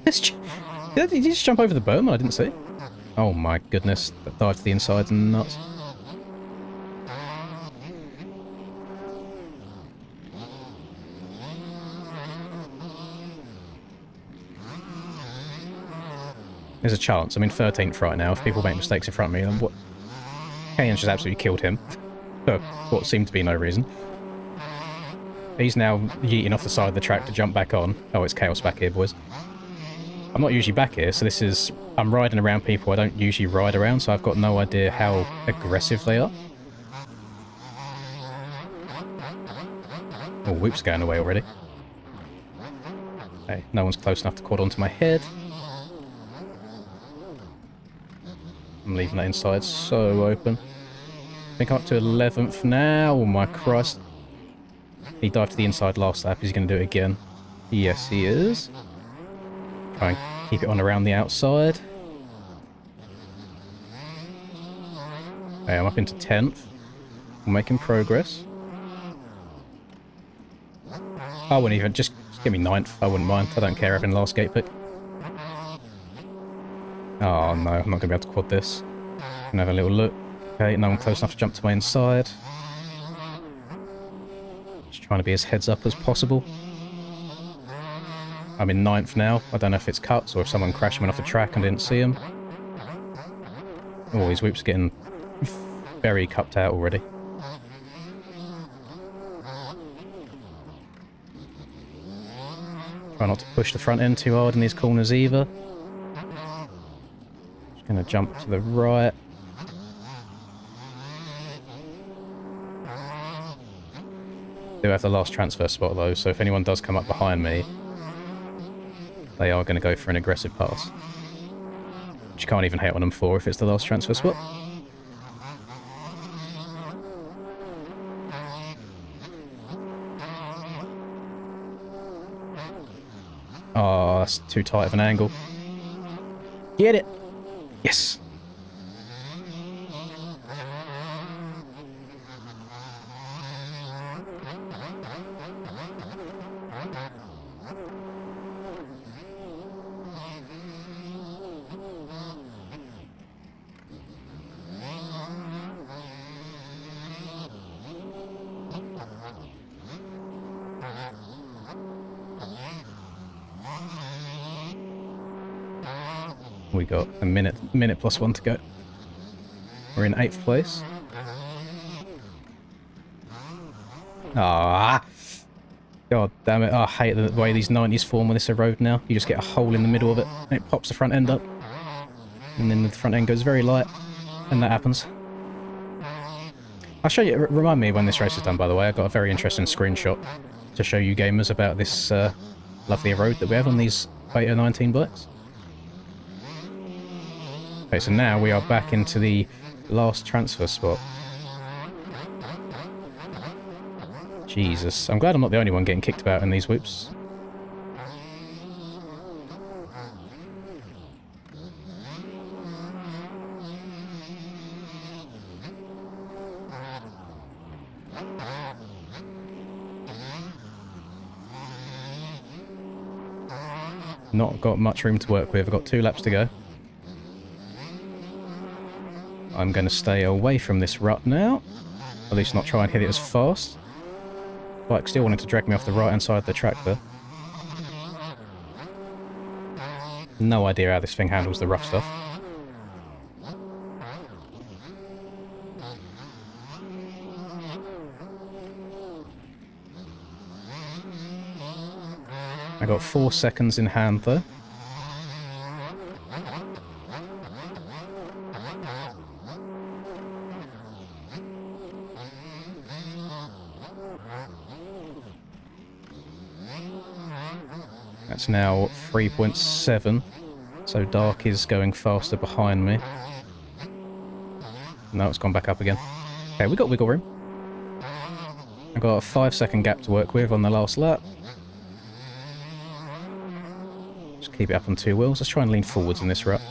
Did he just jump over the berm? I didn't see. Oh my goodness, that dive to the inside's nuts. There's a chance. I'm in 13th right now. If people make mistakes in front of me, then what? Kayan's just absolutely killed him. For what seemed to be no reason. He's now yeeting off the side of the track to jump back on. Oh, it's chaos back here, boys. I'm not usually back here, so this is... I'm riding around people I don't usually ride around, so I've got no idea how aggressive they are. Oh, Whoop's going away already. Okay, no one's close enough to quad onto my head. I'm leaving that inside so open. I think I'm up to 11th now. Oh my Christ. He dived to the inside last lap. Is he going to do it again? Yes, he is. Try and keep it on around the outside. Okay, I'm up into 10th. I'm making progress. I wouldn't even... Just give me 9th. I wouldn't mind. I don't care having last gate pick. Oh no, I'm not going to be able to quad this. I'm going to have a little look. Okay, no one close enough to jump to my inside. Just trying to be as heads up as possible. I'm in 9th now. I don't know if it's cuts or if someone crashed and went off the track and didn't see him. Oh, his Whoop's getting very cupped out already. Try not to push the front end too hard in these corners either. Gonna jump to the right. Do have the last transfer spot though, so if anyone does come up behind me, they are going to go for an aggressive pass. Which you can't even hate on them for if it's the last transfer spot. Oh, that's too tight of an angle. Get it! Yes! We got a minute plus 1 to go. We're in 8th place. Ah, God damn it! Oh, I hate the way these 90s form when it's a road now. You just get a hole in the middle of it, and it pops the front end up, and then the front end goes very light, and that happens. I'll show you. Remind me when this race is done. By the way, I got a very interesting screenshot to show you gamers about this lovely road that we have on these Beta 19 bikes. Okay, so now we are back into the last transfer spot. Jesus, I'm glad I'm not the only one getting kicked about in these Whoops. Not got much room to work with. I've got 2 laps to go. I'm going to stay away from this rut now. At least not try and hit it as fast. Bike still wanting to drag me off the right hand side of the track there. No idea how this thing handles the rough stuff. I got 4 seconds in hand though. That's now 3.7. So dark is going faster behind me. No, it's gone back up again. Okay, we got wiggle room. I've got a 5-second gap to work with on the last lap. Just keep it up on 2 wheels. Let's try and lean forwards in this rut.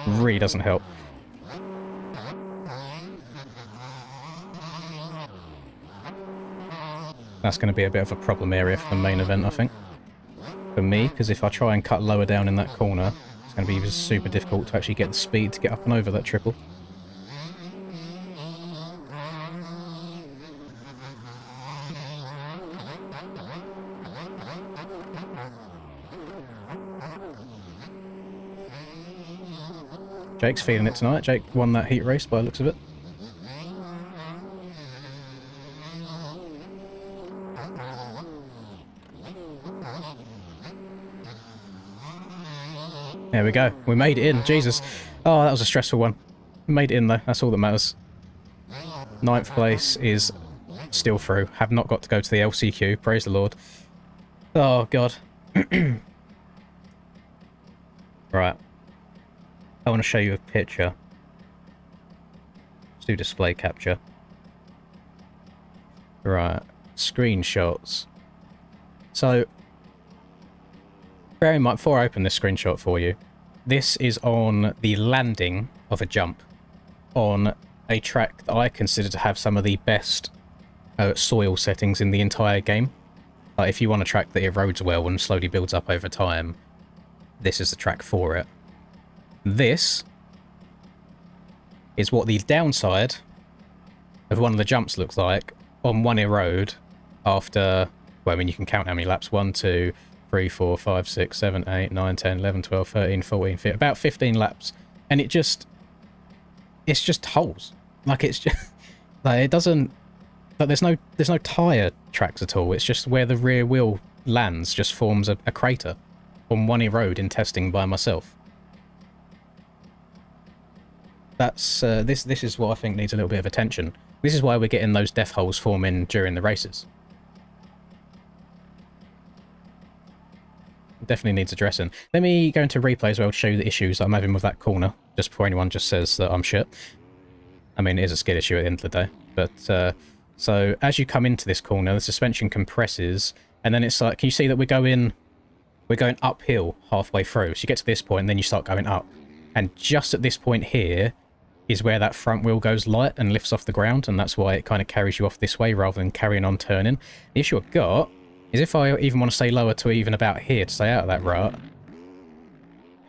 Really doesn't help. That's going to be a bit of a problem area for the main event, I think. For me, because if I try and cut lower down in that corner, it's going to be super difficult to actually get the speed to get up and over that triple. Jake's feeling it tonight. Jake won that heat race by the looks of it. There we go. We made it in. Jesus. Oh, that was a stressful one. We made it in, though. That's all that matters. 9th place is still through. Have not got to go to the LCQ. Praise the Lord. Oh, God. Right. I want to show you a picture. Let's do display capture. Right. Screenshots. So, bear in mind, before I open this screenshot for you, this is on the landing of a jump on a track that I consider to have some of the best soil settings in the entire game. Like, if you want a track that erodes well and slowly builds up over time, this is the track for it. This is what the downside of one of the jumps looks like on one erode after, well, I mean, you can count how many laps. 1, 2, 3, 4, 5, 6, 7, 8, 9, 10, 11, 12, 13, 14, 15, about 15 laps. And it's just holes. Like, it's just, like, it doesn't, like, there's no tyre tracks at all. It's just where the rear wheel lands just forms a crater on one erode in testing by myself. That's, this is what I think needs a little bit of attention. This is why we're getting those death holes forming during the races. Definitely needs addressing. Let me go into replay as well to show you the issues I'm having with that corner, just before anyone just says that I'm shit. I mean, it is a skill issue at the end of the day. But, so, as you come into this corner, the suspension compresses, and then it's like, can you see that we're going uphill halfway through? So you get to this point, and then you start going up. And just at this point here is where that front wheel goes light and lifts off the ground, and that's why it kind of carries you off this way rather than carrying on turning. The issue I've got is if I even want to stay lower to even about here to stay out of that rut,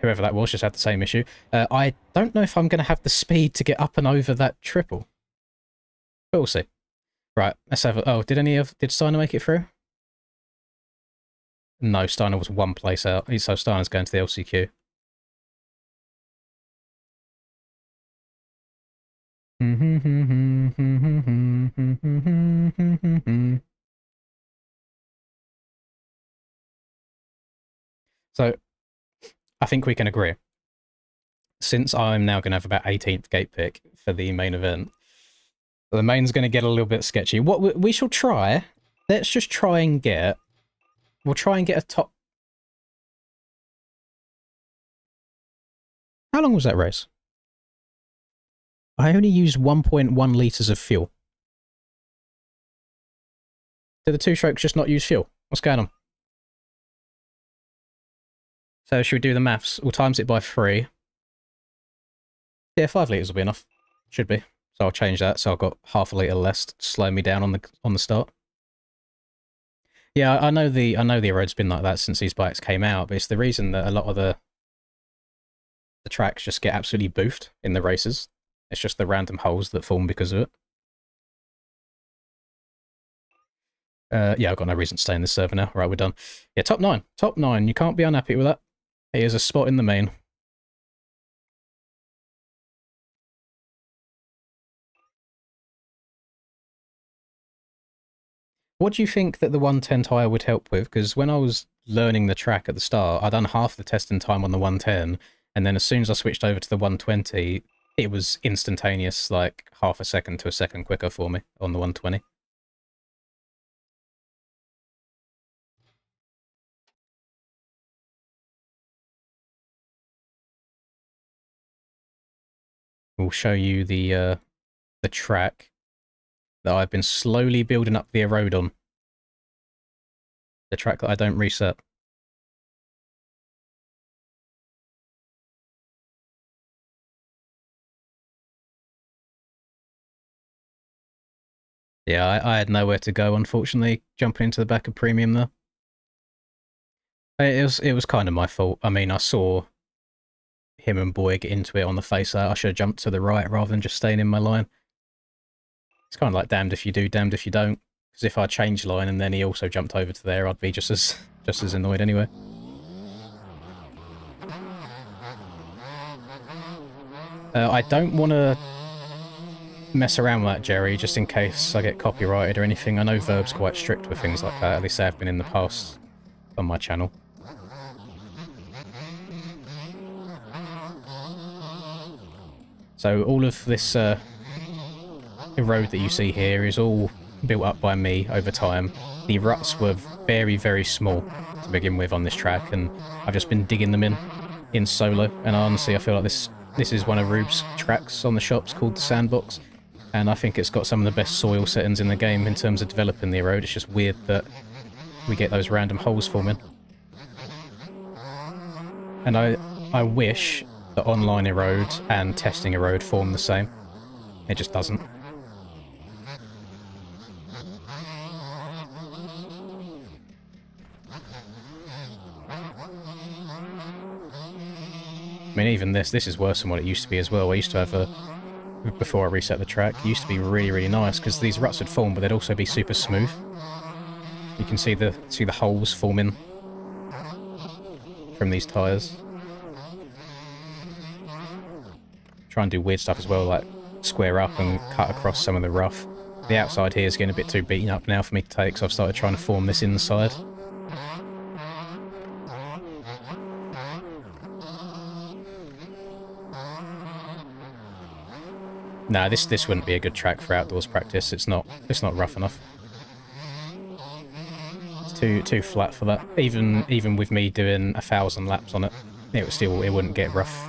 whoever that was just had the same issue. I don't know if I'm going to have the speed to get up and over that triple. But we'll see. Right, let's have a... Oh, did Steiner make it through? No, Steiner was 1 place out. So Steiner's going to the LCQ. So, I think we can agree. Since I'm now going to have about 18th gate pick for the main event, the main's going to get a little bit sketchy. What we shall try, let's just try and get, we'll try and get a top. How long was that race? I only used 1.1 litres of fuel. Did the 2 strokes just not use fuel? What's going on? So should we do the maths? We'll times it by 3. Yeah, 5 litres will be enough. Should be. So I'll change that. So I've got half a litre less to slow me down on the start. Yeah, I know the road's been like that since these bikes came out, but it's the reason that a lot of the tracks just get absolutely boofed in the races. It's just the random holes that form because of it. Yeah, I've got no reason to stay in this server now. Right, we're done. Yeah, top 9. Top 9. You can't be unhappy with that. Here's a spot in the main. What do you think that the 110 tyre would help with? Because when I was learning the track at the start, I'd done half the testing time on the 110, and then as soon as I switched over to the 120, it was instantaneous, like half a second to a second quicker for me on the 120. We'll show you the track that I've been slowly building up the road on. The track that I don't reset. Yeah, I had nowhere to go, unfortunately, jumping into the back of Premium there. It was kind of my fault. I mean, I saw him and Boy get into it on the face out. I should have jumped to the right rather than just staying in my line. It's kind of like damned if you do, damned if you don't. Because if I changed line and then he also jumped over to there, I'd be just as annoyed anyway. I don't want to mess around with that, Jerry, just in case I get copyrighted or anything. I know Verb's quite strict with things like that, at least they have been in the past on my channel. So all of this road that you see here is all built up by me over time. The ruts were very, very small to begin with on this track, and I've just been digging them in solo. And honestly, I feel like this is one of Rube's tracks on the shops called the Sandbox, and I think it's got some of the best soil settings in the game in terms of developing the road. It's just weird that we get those random holes forming. And I wish that online erode and testing erode form the same. It just doesn't. I mean, even this is worse than what it used to be as well. I used to have before I reset the track, it used to be really, really nice, because these ruts would form, but they'd also be super smooth. You can see the holes forming from these tyres. Try and do weird stuff as well, like square up and cut across some of the rough. The outside here is getting a bit too beaten up now for me to take, so I've started trying to form this inside. Nah, this wouldn't be a good track for outdoors practice. It's not rough enough. It's too flat for that. Even with me doing 1,000 laps on it, it wouldn't get rough.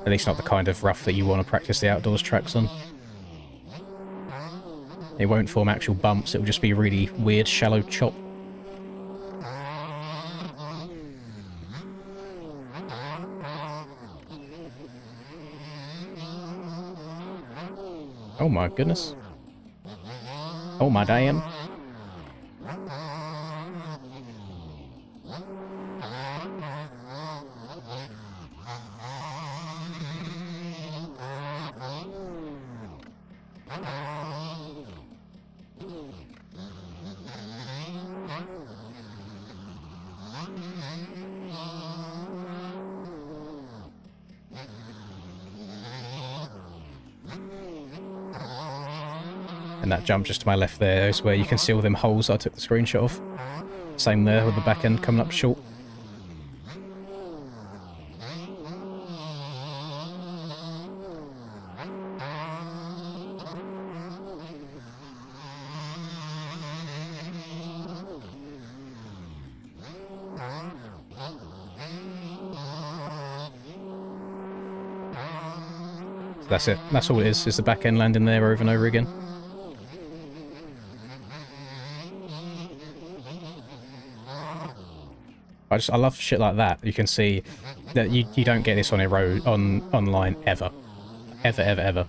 At least not the kind of rough that you want to practice the outdoors tracks on. It won't form actual bumps. It'll just be a really weird shallow chop. Oh my goodness. Oh my damn. And that jump just to my left there is where you can see all them holes I took the screenshot of. Same there with the back end coming up short. So that's it. That's all it is the back end landing there over and over again. I love shit like that. You can see that you don't get this on a road online ever. Ever.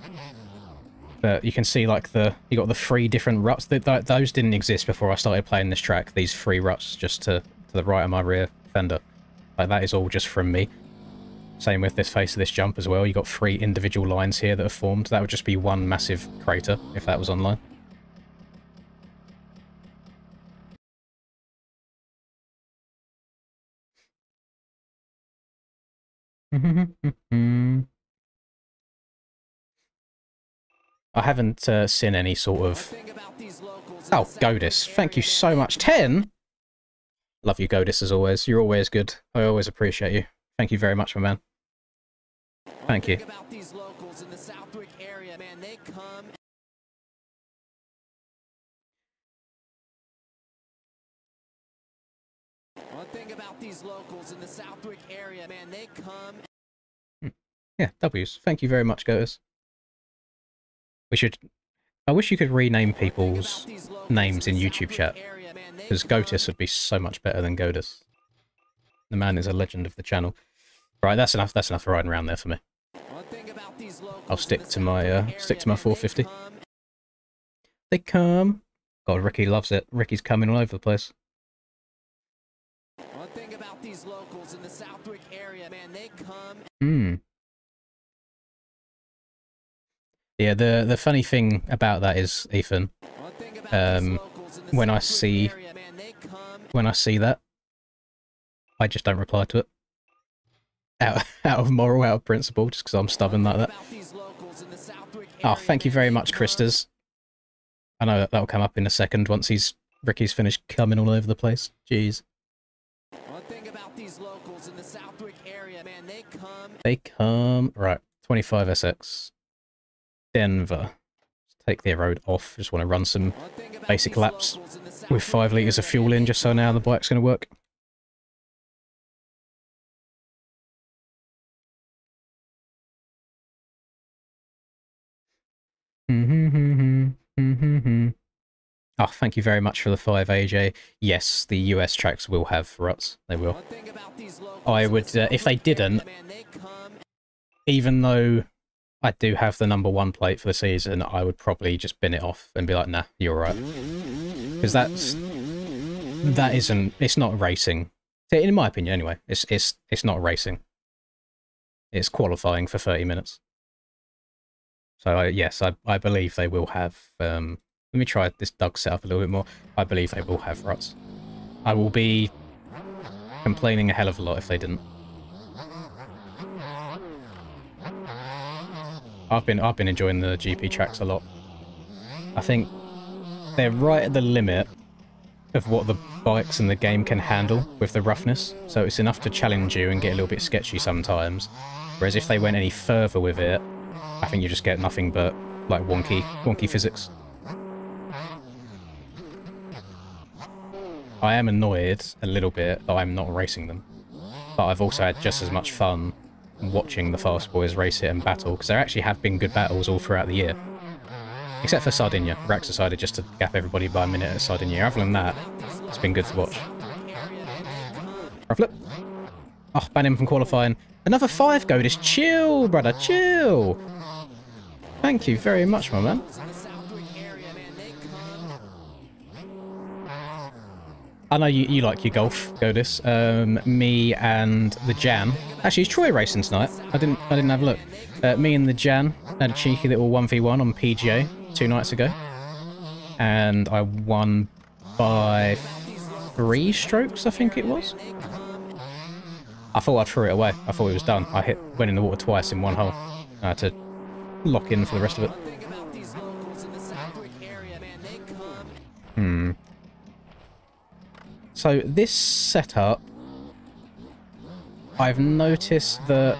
But you can see like you got the 3 different ruts. Those didn't exist before I started playing this track. These 3 ruts just to the right of my rear fender. Like that is all just from me. Same with this face of this jump as well. You got 3 individual lines here that are formed. That would just be one massive crater if that was online. I haven't seen any sort of... Oh, Godis. Thank you so much. 10? Love you, Godis, as always. You're always good. I always appreciate you. Thank you very much, my man. Thank you. One thing about these locals in the Southwick area, man, they come... Yeah, W's. Thank you very much, Goaters. We should... I wish you could rename people's names in YouTube chat, because Goatus would be so much better than Godus. The man is a legend of the channel. Right, that's enough. That's enough riding around there for me. I'll stick to my 450. They come. God, Ricky loves it. Ricky's coming all over the place. One thing about these locals in the Southwick area, man, they come. Yeah, the funny thing about that is, Ethan, when I see that, I just don't reply to it. Out of moral, out of principle, just because I'm stubborn like that. Oh, thank you very much, Christas. I know that'll come up in a second once Ricky's finished coming all over the place. Jeez. One thing about these locals in the Southwick area, man, they come. They come. Right, 25 SX. Denver. Let's take the road off. Just want to run some basic laps with 5 litres of fuel in, just so now the bike's going to work. Oh, thank you very much for the 5, AJ. Yes, the US tracks will have ruts. They will. I would, if they didn't, even though I do have the #1 plate for the season, I would probably just bin it off and be like, nah, you're right. Because it's not racing. In my opinion, anyway, it's not racing. It's qualifying for 30 minutes. So, yes, I believe they will have... let me try this Doug setup a little bit more. I believe they will have ruts. I will be complaining a hell of a lot if they didn't. I've been enjoying the GP tracks a lot. I think they're right at the limit of what the bikes in the game can handle with the roughness. So it's enough to challenge you and get a little bit sketchy sometimes. Whereas if they went any further with it, I think you just get nothing but like wonky physics. I am annoyed a little bit that I'm not racing them, but I've also had just as much fun watching the Fast Boys race it and battle, because there actually have been good battles all throughout the year. Except for Sardinia. Rax decided just to gap everybody by a minute at Sardinia. Other than that, it's been good to watch. Right flip. Oh, ban him from qualifying. Another 5 go. Just chill, brother, chill. Thank you very much, my man. I know you like your golf, Godis. Me and the Jan. Actually, is Troy racing tonight? I didn't have a look. Me and the Jan had a cheeky little 1v1 on PGA 2 nights ago, and I won by 3 strokes, I think it was. I thought I threw it away. I thought it was done. I went in the water twice in 1 hole. I had to lock in for the rest of it. So this setup, I've noticed that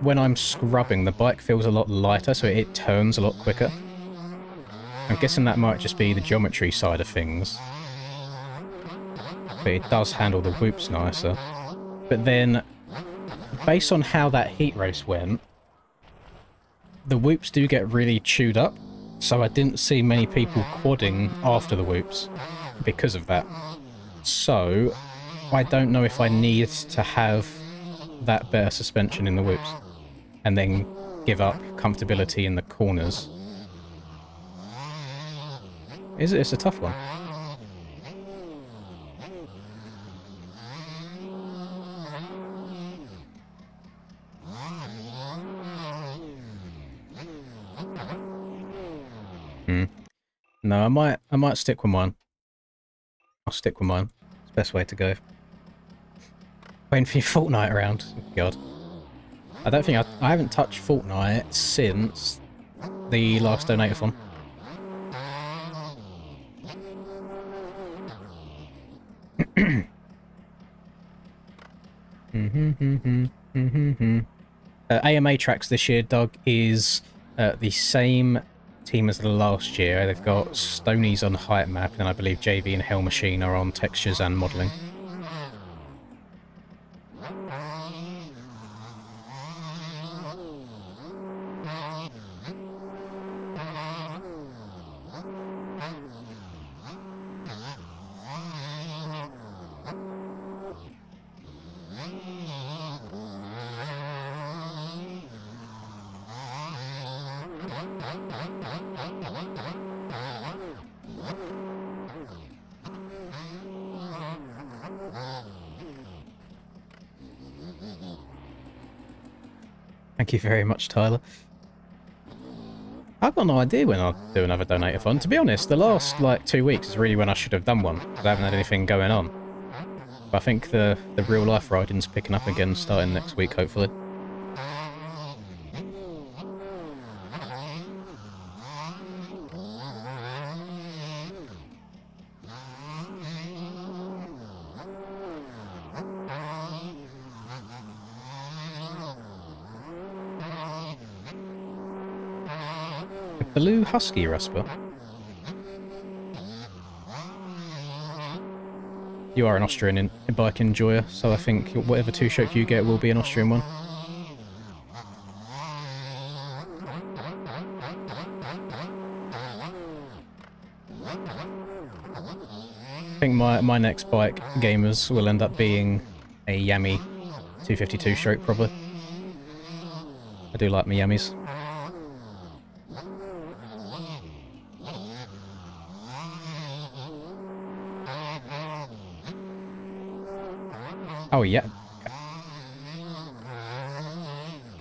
when I'm scrubbing, the bike feels a lot lighter, so it turns a lot quicker. I'm guessing that might just be the geometry side of things. But it does handle the whoops nicer. But then, based on how that heat race went, the whoops do get really chewed up, so I didn't see many people quadding after the whoops because of that. So, I don't know if I need to have that better suspension in the whoops and then give up comfortability in the corners. It's a tough one. No, I might stick with mine. I'll stick with mine. It's the best way to go. Waiting for your Fortnite around. God. I don't think I haven't touched Fortnite since the last Donator-thon. AMA tracks this year, Doug, is the same team as the last year. They've got Stonies on height map, and I believe JV and Hell Machine are on textures and modelling. Thank you very much, Tyler. I've got no idea when I'll do another donate-a-thon. To be honest, the last, like, 2 weeks is really when I should have done one, because I haven't had anything going on. But I think the real-life riding's picking up again starting next week, hopefully. Blue Husky Rusper. You are an Austrian bike enjoyer, so I think whatever two-stroke you get will be an Austrian one. I think my next bike gamers will end up being a Yami 252 stroke, probably. I do like my Yamis. Oh yeah.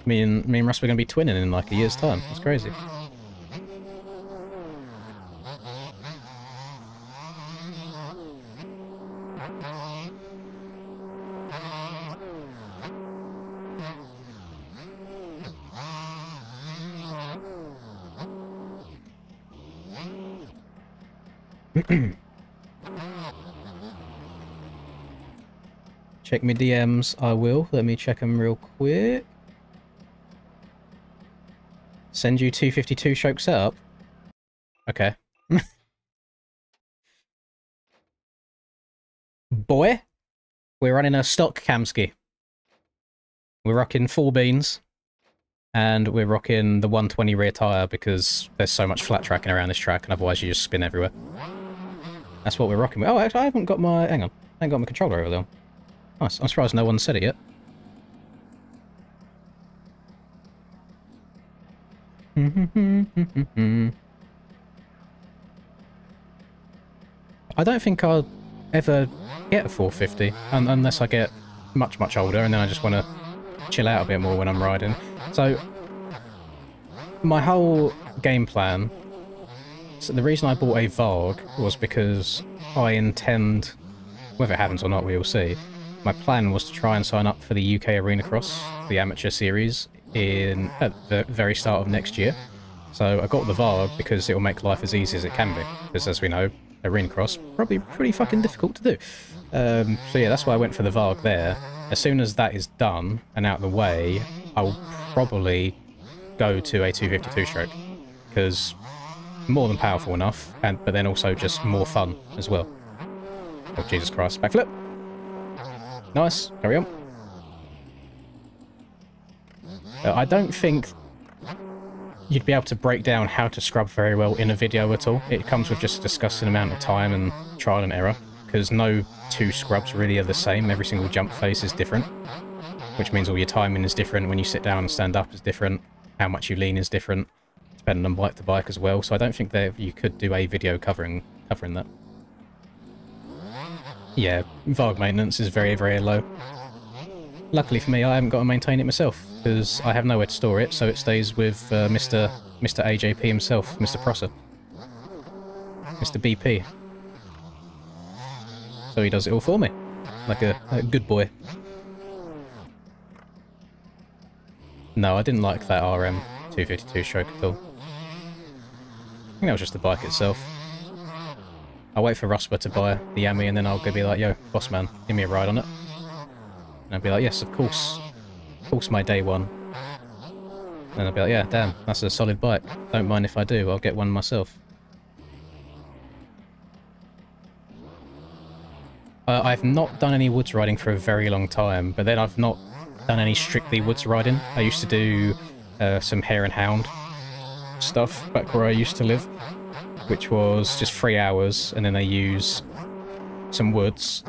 Me and Russ are going to be twinning in like a year's time. That's crazy. Check my DMs, I will. Let me check them real quick. Send you 252 stroke setup? Okay. Boy, we're running a stock Kamsky. We're rocking 4 beans. And we're rocking the 120 rear tyre because there's so much flat tracking around this track and otherwise you just spin everywhere. That's what we're rocking with. Oh, actually, I haven't got my... Hang on. I haven't got my controller over there. Nice. I'm surprised no one said it yet. I don't think I'll ever get a 450 unless I get much, much older and then I just want to chill out a bit more when I'm riding. So, my whole game plan... So the reason I bought a Varg was because I intend, whether it happens or not, we will see. My plan was to try and sign up for the UK Arena Cross, the amateur series, at the very start of next year. So I got the Varg because it will make life as easy as it can be. Because as we know, Arena Cross, probably pretty fucking difficult to do. So yeah, that's why I went for the Varg there. As soon as that is done and out of the way, I will probably go to a 252 stroke. Because more than powerful enough, but then also just more fun as well. Oh, Jesus Christ. Backflip. Nice. Carry on. I don't think you'd be able to break down how to scrub very well in a video at all. It comes with just a disgusting amount of time and trial and error, because no 2 scrubs really are the same. Every single jump face is different, which means all your timing is different. When you sit down and stand up is different. How much you lean is different, depending on bike to bike as well. So I don't think that you could do a video covering that. Yeah, Varg maintenance is very, very low. Luckily for me, I haven't got to maintain it myself, because I have nowhere to store it, so it stays with Mr. AJP himself, Mr. Prosser. Mr. BP. So he does it all for me, like a good boy. No, I didn't like that RM 252 stroke at all. I think that was just the bike itself. I'll wait for Rusper to buy the Yami and then I'll go be like, yo, boss man, give me a ride on it. And I'll be like, yes, of course. Of course, my day one. And I'll be like, yeah, damn, that's a solid bike. Don't mind if I do, I'll get one myself. I've not done any woods riding for a very long time, but then I've not done any strictly woods riding. I used to do some hare and hound stuff back where I used to live, which was just 3 hours, and then they use some woods,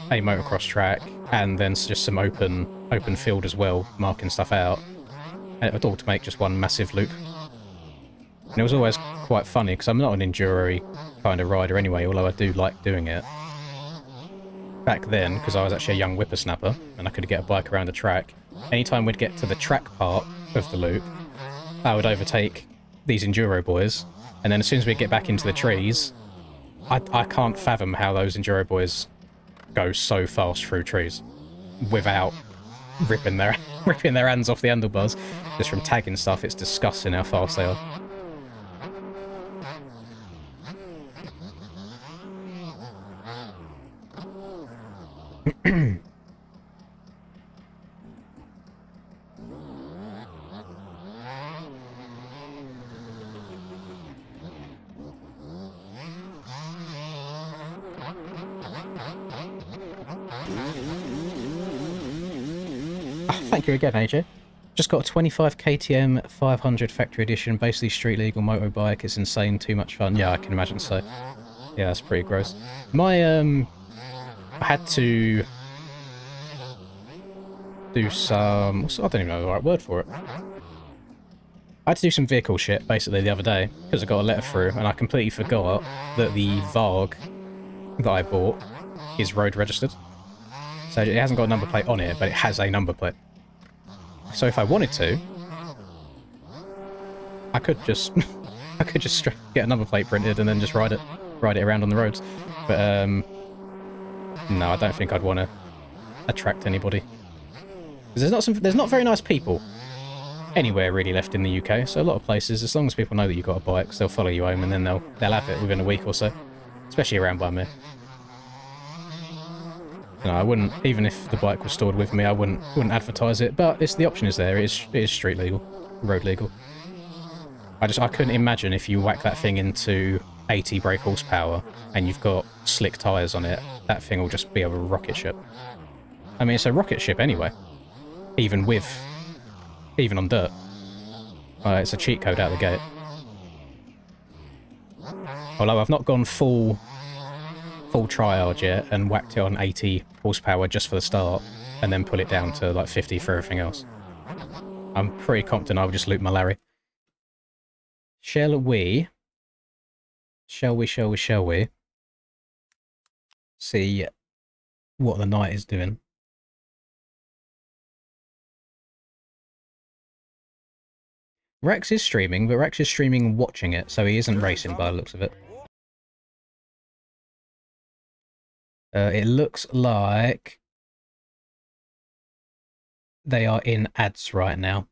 a motocross track, and then just some open field as well, marking stuff out. And it would all to make just one massive loop. And it was always quite funny, because I'm not an enduro kind of rider anyway, although I do like doing it. Back then, because I was actually a young whippersnapper, and I could get a bike around the track, anytime we'd get to the track part of the loop, I would overtake these enduro boys, and then as soon as we get back into the trees, I can't fathom how those enduro boys go so fast through trees without ripping their ripping their hands off the handlebars just from tagging stuff. It's disgusting how fast they are. Thank you again, AJ. Just got a 25 KTM 500 factory edition, basically street legal motorbike. It's insane, too much fun. Yeah, I can imagine so. Yeah, that's pretty gross. I had to do some... I don't even know the right word for it. I had to do some vehicle shit, basically, the other day, because I got a letter through, and I completely forgot that the Varg that I bought is road registered. So it hasn't got a number plate on it, but it has a number plate. So if I wanted to, I could just get a number plate printed and then just ride it around on the roads. But no, I don't think I'd want to attract anybody. There's not very nice people anywhere really left in the UK. So a lot of places, as long as people know that you've got a bike, they'll follow you home and then they'll have it within a week or so. Especially around by me. No, I wouldn't, even if the bike was stored with me, I wouldn't advertise it, but the option is there. It is street legal, road legal. I couldn't imagine if you whack that thing into 80 brake horsepower and you've got slick tyres on it, that thing will just be a rocket ship. I mean, it's a rocket ship anyway, even on dirt. It's a cheat code out the gate. Although I've not gone full triage yet and whacked it on 80 horsepower just for the start and then pull it down to like 50 for everything else. I'm pretty confident I'll just loop my Larry. Shall we see what the knight is doing? Rex is streaming, but Rex is streaming watching it, so he isn't racing by the looks of it. It looks like they are in ads right now.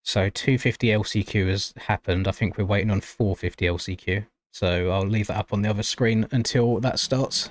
So 250 LCQ has happened. I think we're waiting on 450 LCQ. So I'll leave that up on the other screen until that starts.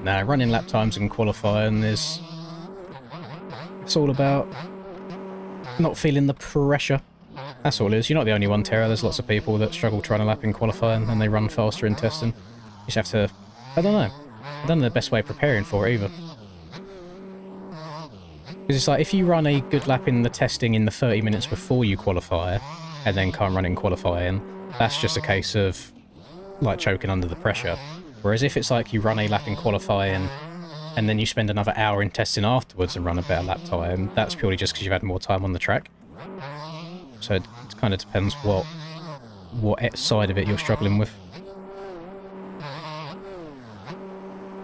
Nah, running lap times and qualifying is... It's all about not feeling the pressure. That's all it is. You're not the only one, Tara. There's lots of people that struggle trying to lap in qualifying and they run faster in testing. You just have to... I don't know. I don't know the best way of preparing for it either. Because it's like, if you run a good lap in the testing in the 30 minutes before you qualify, and then can't run in qualifying, that's just a case of, like, choking under the pressure. Whereas if it's like you run a lap in qualifying and then you spend another hour in testing afterwards and run a better lap time, that's purely just because you've had more time on the track. So it kind of depends what side of it you're struggling with.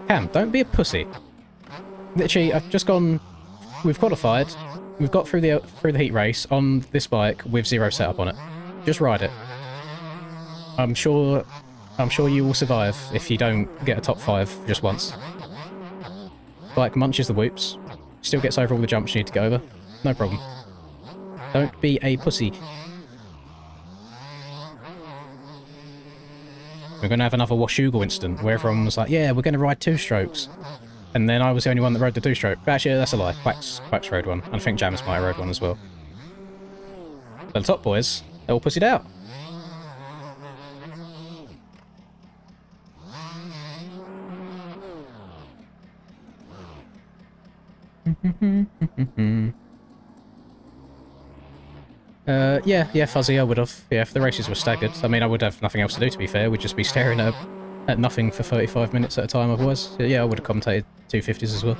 Cam, don't be a pussy. Literally, I've just gone... We've qualified. We've got through the heat race on this bike with zero setup on it. Just ride it. I'm sure you will survive if you don't get a top 5 just once. Bike munches the whoops, still gets over all the jumps you need to get over. No problem. Don't be a pussy. We're going to have another Washugal incident where everyone was like, yeah, we're going to ride 2 strokes. And then I was the only one that rode the two-stroke. Actually, that's a lie. Quacks rode one. And I think Jamis might have rode one as well. But the top boys, they all pussied out. Yeah, Fuzzy, I would have. Yeah, if the races were staggered. I mean, I would have nothing else to do, to be fair. We'd just be staring at nothing for 35 minutes at a time otherwise. So, yeah, I would have commentated 250s as well.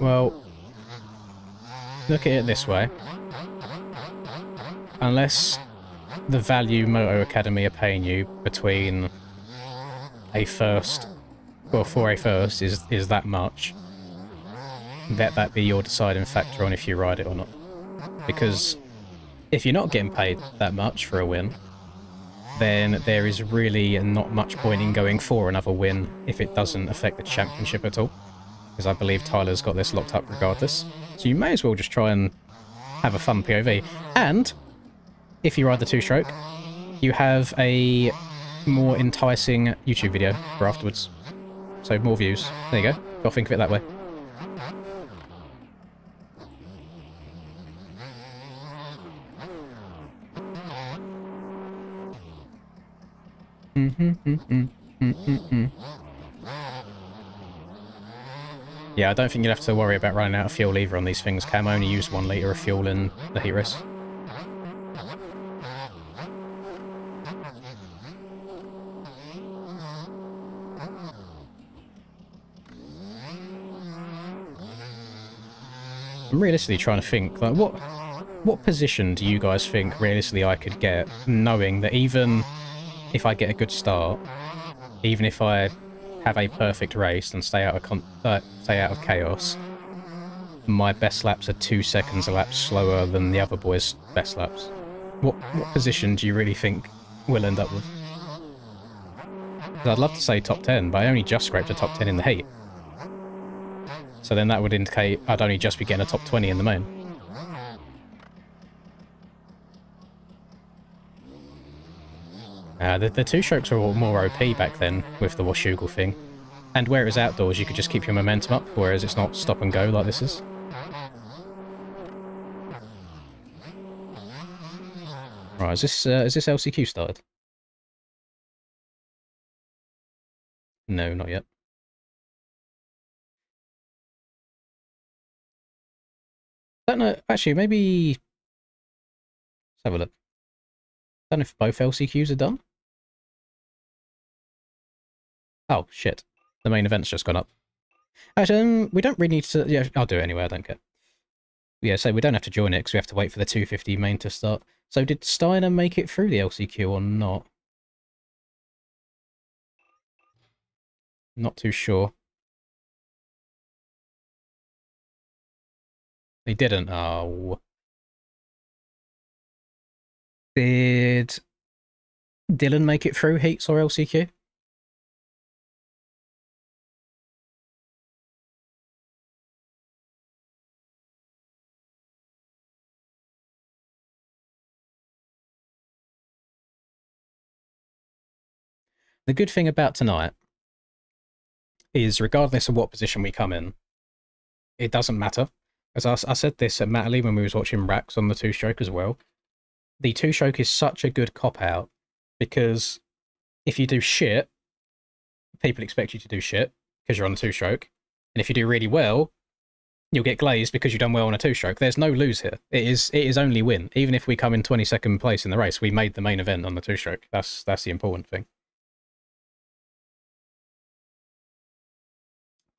Well, look at it this way. Unless the value Moto Academy are paying you between a first, well, for a first is that much, let that be your deciding factor on if you ride it or not. Because if you're not getting paid that much for a win, then there is really not much point in going for another win if it doesn't affect the championship at all. Because I believe Tyler's got this locked up regardless. So you may as well just try and have a fun POV. And if you ride the two-stroke, you have a more enticing YouTube video for afterwards. So more views. There you go. Got to think of it that way. Yeah, I don't think you'll have to worry about running out of fuel either on these things. Cam only used 1 litre of fuel in the heat race. I'm realistically trying to think, like, what position do you guys think realistically I could get, knowing that even if I get a good start, even if I have a perfect race and stay out of chaos, my best laps are 2 seconds a lap slower than the other boys' best laps. What position do you really think we'll end up with? 'Cause I'd love to say top 10, but I only just scraped a top 10 in the heat. So then that would indicate I'd only just be getting a top 20 in the main. The two strokes were more OP back then with the Washougal thing. And where it was outdoors, you could just keep your momentum up, whereas it's not stop and go like this is. Right, is this LCQ started? No, not yet. Don't know. Actually, maybe. Let's have a look. Don't know if both LCQs are done. Oh shit! The main event's just gone up. Actually, we don't really need to. Yeah, I'll do it anyway. I don't care. Yeah, so we don't have to join it because we have to wait for the 250 main to start. So did Steiner make it through the LCQ or not? Not too sure. He didn't. Oh. Did Dylan make it through Heats or LCQ? The good thing about tonight is, regardless of what position we come in, it doesn't matter. As I said this at Matley when we was watching Rax on the two-stroke as well, the two-stroke is such a good cop-out because if you do shit, people expect you to do shit because you're on a two-stroke. And if you do really well, you'll get glazed because you've done well on a two-stroke. There's no lose here. It is only win. Even if we come in 22nd place in the race, we made the main event on the two-stroke. That's the important thing.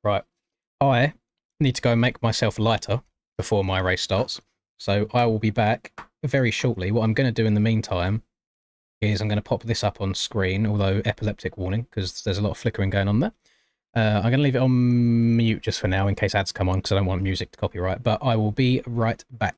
Right. I need to go and make myself lighter before my race starts. So I will be back very shortly. What I'm going to do in the meantime is I'm going to pop this up on screen, although epileptic warning, because there's a lot of flickering going on there. I'm going to leave it on mute just for now in case ads come on, because I don't want music to copyright, but I will be right back.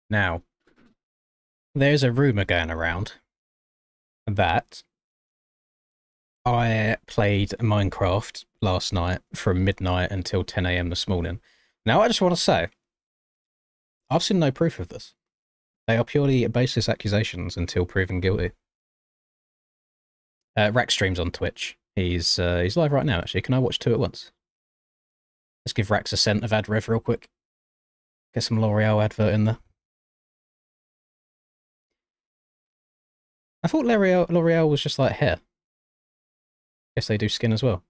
Now, there's a rumour going around that I played Minecraft last night from midnight until 10 AM this morning. Now, I just want to say, I've seen no proof of this. They are purely baseless accusations until proven guilty. Rack streams on Twitch. He's live right now, actually. Can I watch two at once? Let's give Rax a cent of ad rev real quick. Get some L'Oreal advert in there. I thought L'Oreal was just like hair. Guess they do skin as well.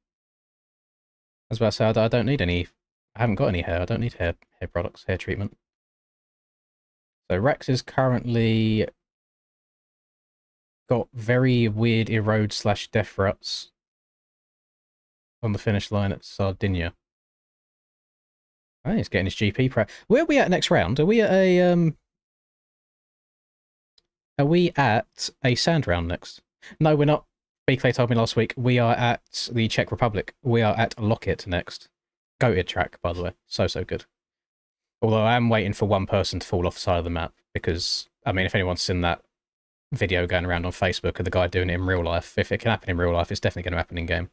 I was about to say, I don't need any... I haven't got any hair. I don't need hair products, hair treatment. So Rex is currently got very weird erode / death ruts on the finish line at Sardinia. Oh, he's getting his GP prep. Where are we at next round? Are we at a sand round next? No, we're not. B-Clay told me last week. We are at the Czech Republic. We are at Lockett next. Goated track, by the way. So good. Although I am waiting for one person to fall off the side of the map because, I mean, if anyone's seen that video going around on Facebook of the guy doing it in real life, if it can happen in real life, it's definitely going to happen in game.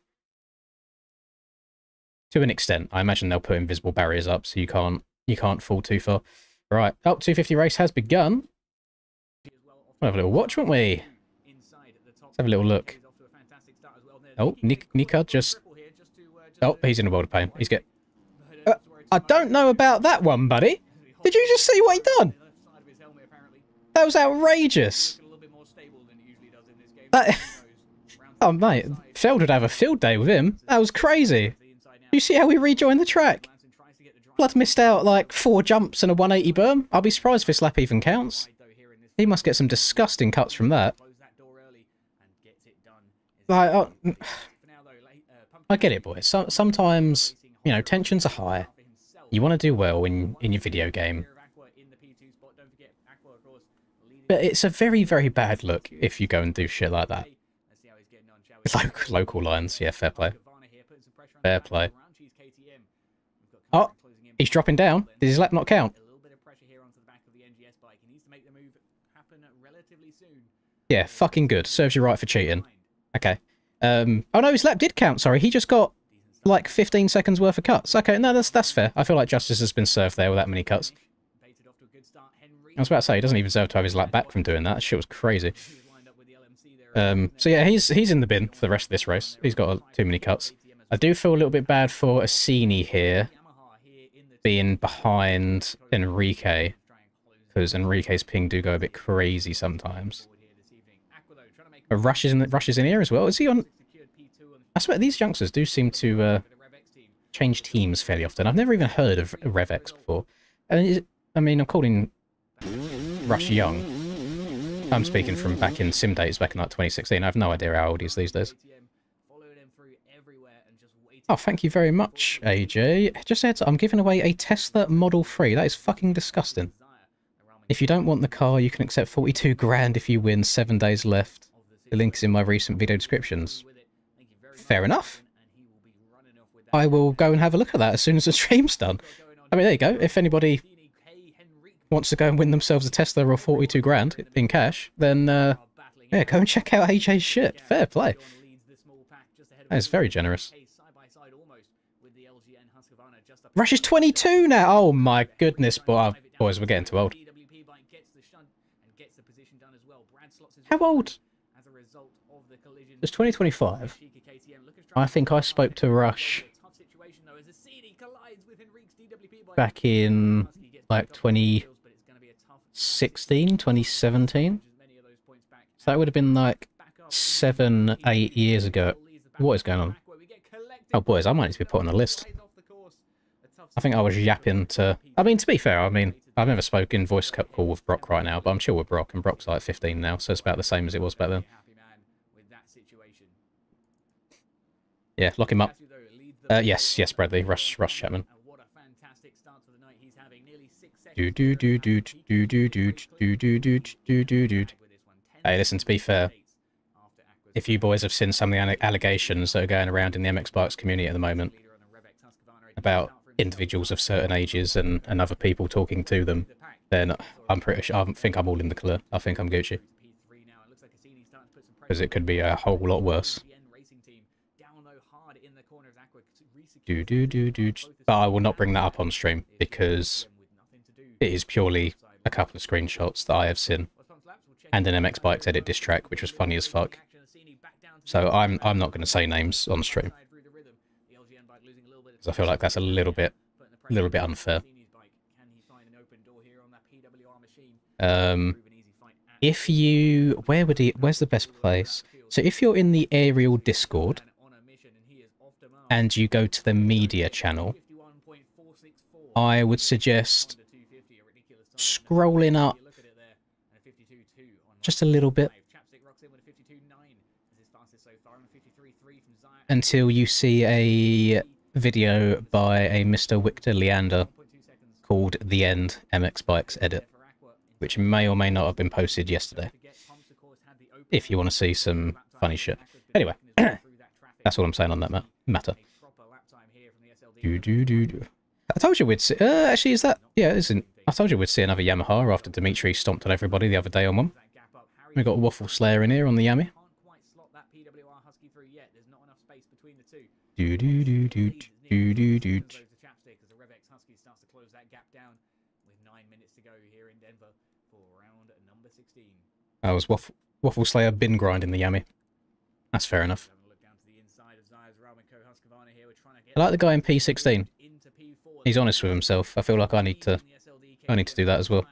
To an extent, I imagine they'll put invisible barriers up so you can't fall too far. Right, 250 race has begun. We'll have a little watch, won't we? Let's have a little look. Oh, Nika just... Oh, he's in a world of pain. He's getting... I don't know about that one, buddy. Did you just see what he done? That was outrageous. Oh, mate. Feld would have a field day with him. That was crazy. You see how he rejoined the track? Blood missed out like 4 jumps and a 180 berm. I'll be surprised if this lap even counts. He must get some disgusting cuts from that. Like, I get it, boys. Sometimes, you know, tensions are high. You want to do well in your video game. But it's a very, very bad look if you go and do shit like that. Local lines, yeah, fair play. Fair play. Oh, he's dropping down. Did his lap not count? Yeah, fucking good. Serves you right for cheating. Okay. Oh no, his lap did count, sorry. He just got like 15 seconds worth of cuts. Okay, no, that's fair. I feel like justice has been served there with that many cuts. I was about to say, he doesn't even deserve to have his lap back from doing that. That shit was crazy. So yeah, he's in the bin for the rest of this race. He's got too many cuts. I do feel a little bit bad for Assini here, being behind Enrique, because Enrique's ping do go a bit crazy sometimes. But Rush is in here as well. Is he on... I swear, these youngsters do seem to change teams fairly often. I've never even heard of RevX before. And I mean, I'm calling Rush young. I'm speaking from back in sim days, back in like 2016. I have no idea how old he is these days. Oh, thank you very much, AJ. Just said I'm giving away a Tesla Model 3. That is fucking disgusting. If you don't want the car, you can accept 42 grand if you win. 7 days left. The link is in my recent video descriptions. Fair enough. I will go and have a look at that as soon as the stream's done. I mean, there you go. If anybody wants to go and win themselves a Tesla or 42 grand in cash, then yeah, go and check out AJ's shit. Fair play. That is very generous. Rush is 22 now. Oh my goodness, boys, we're getting too old. How old? It's 2025. I think I spoke to Rush back in like 2016, 2017. So that would have been like 7, 8 years ago. What is going on? Oh boys, I might need to be put on the list. I think I was yapping to... I mean, to be fair, I mean, I've never spoken voice call with Brock right now, but I'm chill with Brock, and Brock's like 15 now, so it's about the same as it was back then. Yeah, lock him up. Yes, Bradley. Rush Chapman. Hey, listen, to be fair, if you boys have seen some of the allegations that are going around in the MX Bikes community at the moment about individuals of certain ages and other people talking to them, then I'm pretty sure, I think I'm all in the clear. I think I'm Gucci. Because it could be a whole lot worse. But I will not bring that up on stream because it is purely a couple of screenshots that I have seen and an MX Bikes edit diss track, which was funny as fuck. So I'm not going to say names on stream because I feel like that's a little bit unfair. If you, where's the best place? So if you're in the ARL Discord and you go to the media channel, I would suggest scrolling up just a little bit until you see a video by a Mr. Victor Leander called The End MX Bikes Edit, which may or may not have been posted yesterday, if you want to see some funny shit. Anyway, that's all I'm saying on that matter. I told you we'd see... actually, is that... Yeah, it isn't. I told you we'd see another Yamaha after Dimitri stomped on everybody the other day on one. We got a Waffle Slayer in here on the Yami. I was Waffle Slayer bin grinding the Yami. That's fair enough. I like the guy in P16. He's honest with himself. I feel like I need to do that as well.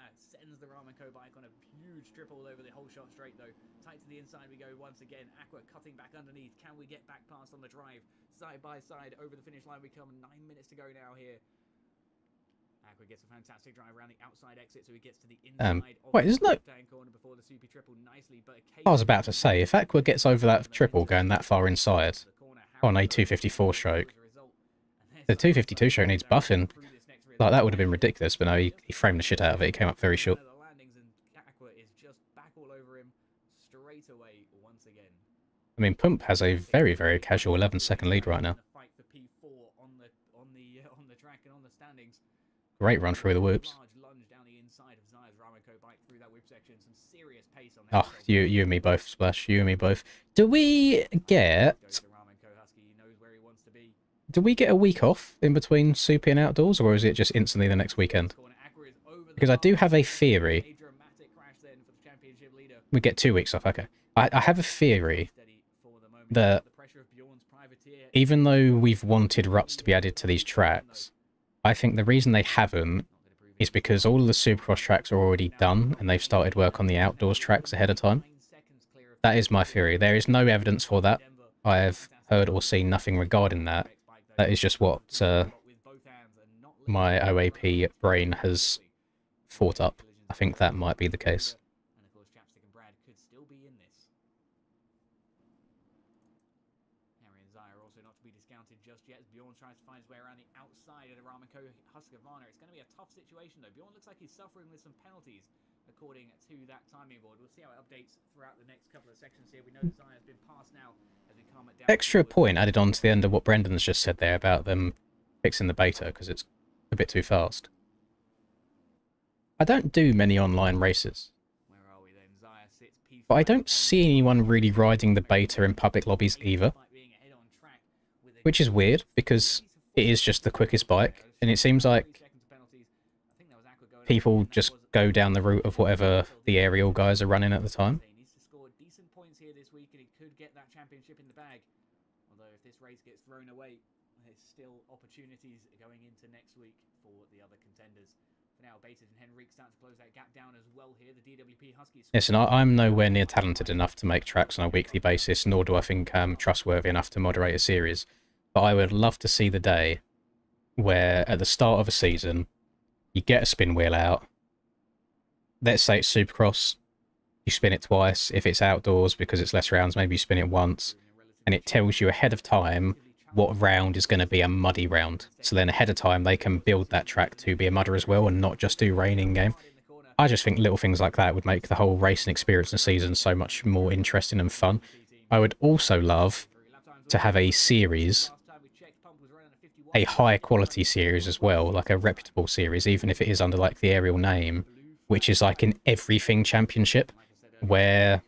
Can we get back past on the drive? Side by side over the finish line we come. 9 minutes to go now here. Aqua gets a fantastic drive around the outside exit, so he gets to the inside. Wait, there's no... I was about to say, if Aqua gets over that triple going that far inside on a 254 stroke, the 252 stroke needs buffing. Like, that would have been ridiculous, but no, he framed the shit out of it. He came up very short. I mean, Pump has a very, very casual 11-second lead right now. Great run through the whoops. Oh, you and me both, Splash. You and me both. Do we get a week off in between Super and Outdoors, or is it just instantly the next weekend? Because I do have a theory. We get 2 weeks off, okay. I have a theory that even though we've wanted ruts to be added to these tracks, I think the reason they haven't is because all of the Supercross tracks are already done and they've started work on the Outdoors tracks ahead of time. That is my theory. There is no evidence for that. I have heard or seen nothing regarding that. That is just what my OAP brain has thought up. I think that might be the case. It's going to be a tough situation though. Bjorn looks like he's suffering with some penalties according to that timing board. We'll see how it updates throughout the next couple of sections here. We know Zaya has been passed now as we calm it down. Extra point added on to the end of what Brendan's just said there about them fixing the beta because it's a bit too fast. I don't do many online races, but I don't see anyone really riding the beta in public lobbies either, which is weird because it is just the quickest bike, and it seems like people just go down the route of whatever the aerial guys are running at the time. Yes, and I'm nowhere near talented enough to make tracks on a weekly basis, nor do I think I'm trustworthy enough to moderate a series. But I would love to see the day where, at the start of a season, you get a spin wheel out. Let's say it's Supercross. You spin it twice. If it's Outdoors, because it's less rounds, maybe you spin it once. And it tells you ahead of time what round is going to be a muddy round. So then ahead of time, they can build that track to be a mudder as well and not just do rain in-game. I just think little things like that would make the whole racing experience and season so much more interesting and fun. I would also love to have a series, a high quality series as well, like a reputable series, even if it is under like the Ariel name, which is like an everything championship, where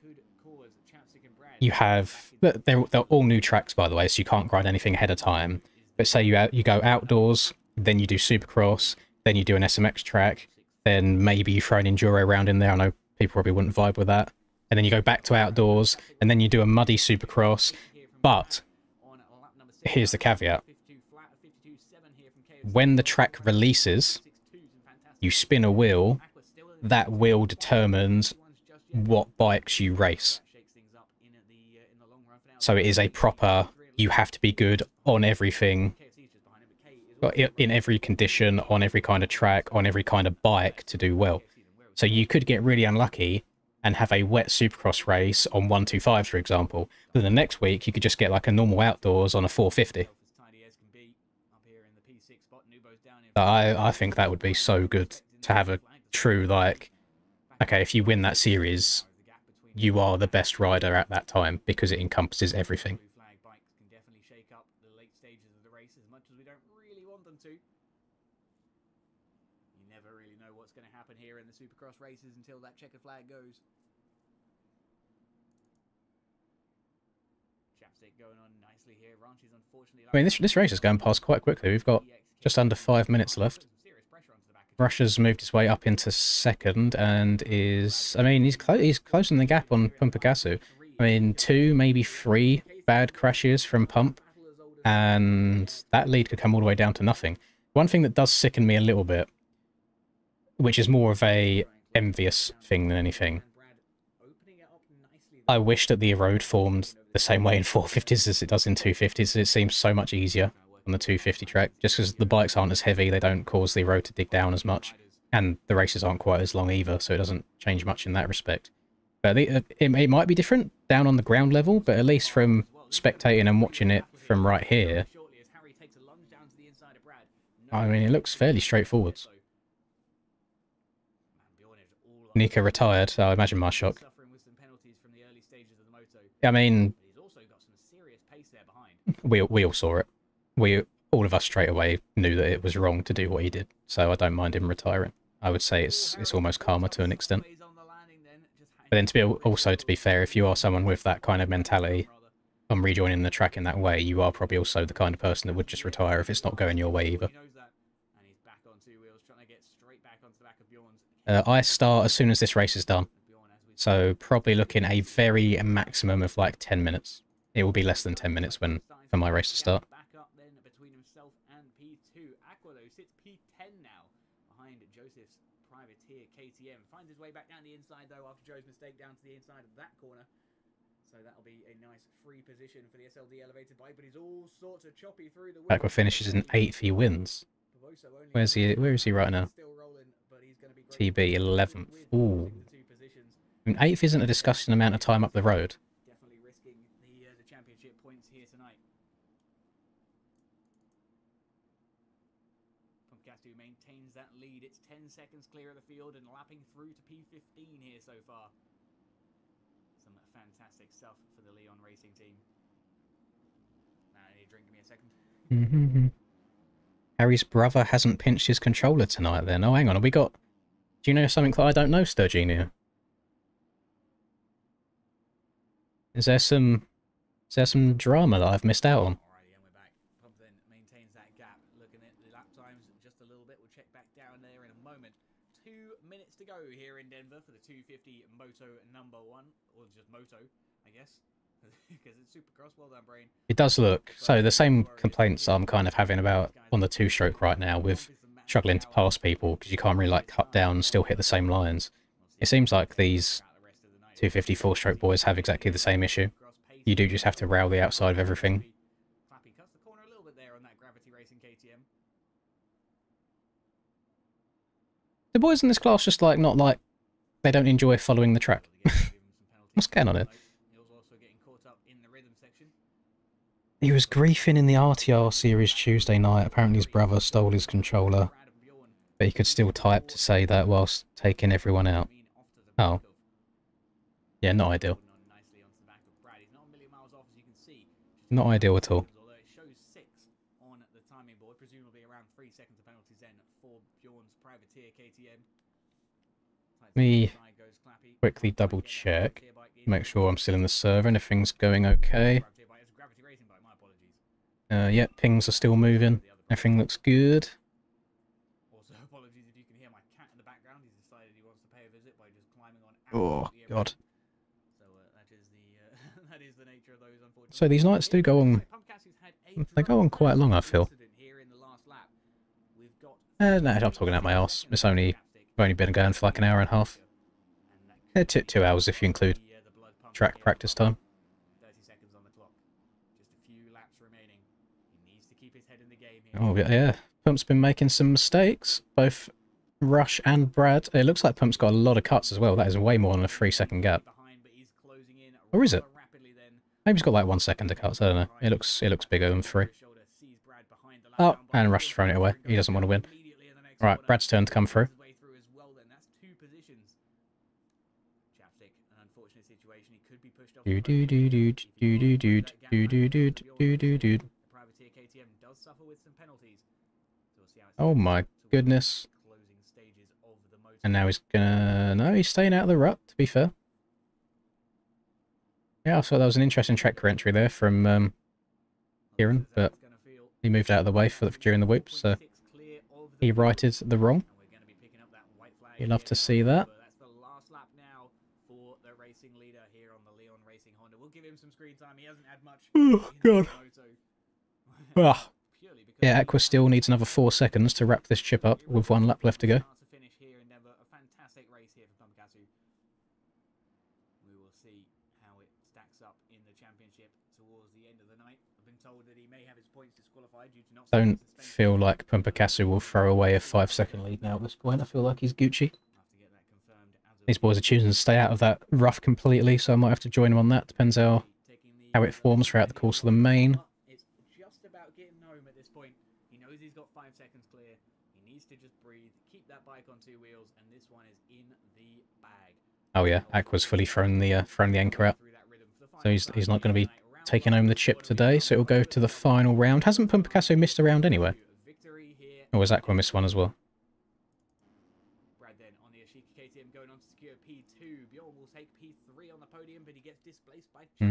you have... They're all new tracks, by the way, so you can't grind anything ahead of time. But say you go outdoors, then you do Supercross, then you do an SMX track, then maybe you throw an Enduro round in there. I know people probably wouldn't vibe with that. And then you go back to outdoors, and then you do a muddy Supercross. But here's the caveat. When the track releases, you spin a wheel, that wheel determines what bikes you race. So it is a proper, you have to be good on everything, in every condition, on every kind of track, on every kind of bike to do well. So you could get really unlucky and have a wet Supercross race on 125, for example. Then the next week, you could just get like a normal outdoors on a 450. I think that would be so good to have a true, like, okay, if you win that series, you are the best rider at that time because it encompasses everything. You never really know what's going to happen here in the Supercross races until that checkered flag goes. Chapstick going on nicely here. Ranches, unfortunately, I mean, this race is going past quite quickly. We've got just under 5 minutes left. Russia's moved his way up into second and is... I mean, he's closing the gap on Pumpagasu. I mean, 2, maybe 3 bad crashes from Pump, and that lead could come all the way down to nothing. One thing that does sicken me a little bit, which is more of a envious thing than anything, I wish that the erode formed the same way in 450s as it does in 250s. It seems so much easier on the 250 track, just because the bikes aren't as heavy, they don't cause the road to dig down as much, and the races aren't quite as long either, so it doesn't change much in that respect. But it might be different down on the ground level, but at least from spectating and watching it from right here, I mean, it looks fairly straightforward. Nika retired, I imagine my shock. I mean, we all saw it. All of us straight away knew that it was wrong to do what he did, so I don't mind him retiring. I would say it's almost karma to an extent. But then to be fair, if you are someone with that kind of mentality on rejoining the track in that way, you are probably also the kind of person that would just retire if it's not going your way either. I start as soon as this race is done, so probably looking a very maximum of like 10 minutes. It will be less than 10 minutes for my race to start. KTM finds his way back down the inside though after Joe's mistake down to the inside of that corner, so that'll be a nice free position for the SLD elevated bike, but he's all sorts of choppy through the Aqua finishes in 8th, he wins. Where is he right now? TB 11th. Ooh. I mean, 8th isn't a disgusting amount of time up the road. Definitely risking the championship points here tonight. Pumpagasu maintains that lead. It's 10 seconds clear of the field and lapping through to P15 here so far. Some fantastic stuff for the Leon Racing team. Now I need a drink, give me a second. Harry's brother hasn't pinched his controller tonight then. Oh, hang on, have we got... Do you know something that I don't know, Sturgenia? Is there some drama that I've missed out on? Alrighty, and we're back. Pump then maintains that gap. Looking at the lap times just a little bit. We'll check back down there in a moment. 2 minutes to go here in Denver for the 250 Moto number 1. Or just Moto, I guess. Because it's Supercross. Well done, Brain. It does look... So the same complaints I'm kind of having about on the 2-stroke right now with struggling to pass people because you can't really like cut down and still hit the same lines. It seems like these 250 4-stroke boys have exactly the same issue. You do just have to rail the outside of everything. The boys in this class just like not like they don't enjoy following the track. What's going on here? He was griefing in the RTR series Tuesday night. Apparently his brother stole his controller, but he could still type to say that whilst taking everyone out. Oh. Yeah, not ideal. Not ideal at all. Although it shows 6 on the timing board, presumably around 3 seconds of penalties then for Bjorn's privateer KTM. Me quickly double check, make sure I'm still in the server and everything's going okay. Yeah, pings are still moving. Everything looks good. Also, apologies if you can hear my cat in the background. He's decided he wants to pay a visit by just climbing on. Oh God. So that is the that is the nature of those, unfortunately. So these nights do go on. They go on quite long, I feel. No, I'm talking out my arse. It's only been going for like an hour and a half. 2 hours if you include track practice time. 30 seconds on the clock. Just a few laps remaining. He needs to keep his head in the game here. Oh yeah, Pump's been making some mistakes, both Rush and Brad. It looks like Pump's got a lot of cuts as well. That is way more than a 3-second gap. Or is it? Maybe he's got like 1 second of cuts. I don't know. It looks bigger than 3. Oh, and Rush's thrown it away. He doesn't want to win. Right, Brad's turn to come through. Do do do do do do do do do do do do do. Oh my goodness! And now he's gonna... No, he's staying out of the rut. To be fair. Yeah, I thought that was an interesting track entry there from Kieran, but he moved out of the way during the whoop, so he righted the wrong. You'd love to see that. Oh God. Oh. Yeah, Aqua still needs another 4 seconds to wrap this chip up with 1 lap left to go. Don't feel like Pumpakasu will throw away a 5-second lead now at this point. I feel like he's Gucci. These boys are choosing to stay out of that rough completely, so I might have to join him on that. Depends how it forms throughout the course of the main. It's just about getting home at this point. He knows he's got 5 seconds clear. He needs to just breathe, keep that bike on 2 wheels, and this one is in the bag. Oh yeah, Aqua's fully thrown the anchor out, so he's not going to be taking home the chip today. So it'll go to the final round. Hasn't Pumpakasu missed a round anyway? Or has Aqua missed one as well? Going on to secure P2. Bjorn will take P3 on the podium, but he gets displaced by Take P3.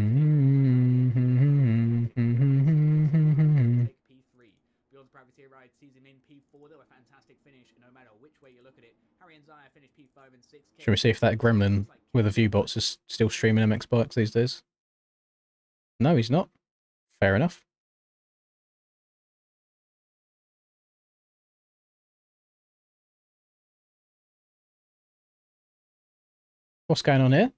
Bjorn's privateer ride sees him in P4. Though a fantastic finish, no matter which way you look at it. Harry and Zaya finished P5 and 6. Should we see if that gremlin with a view box is still streaming MX bikes these days? No, he's not. Fair enough. What's going on here?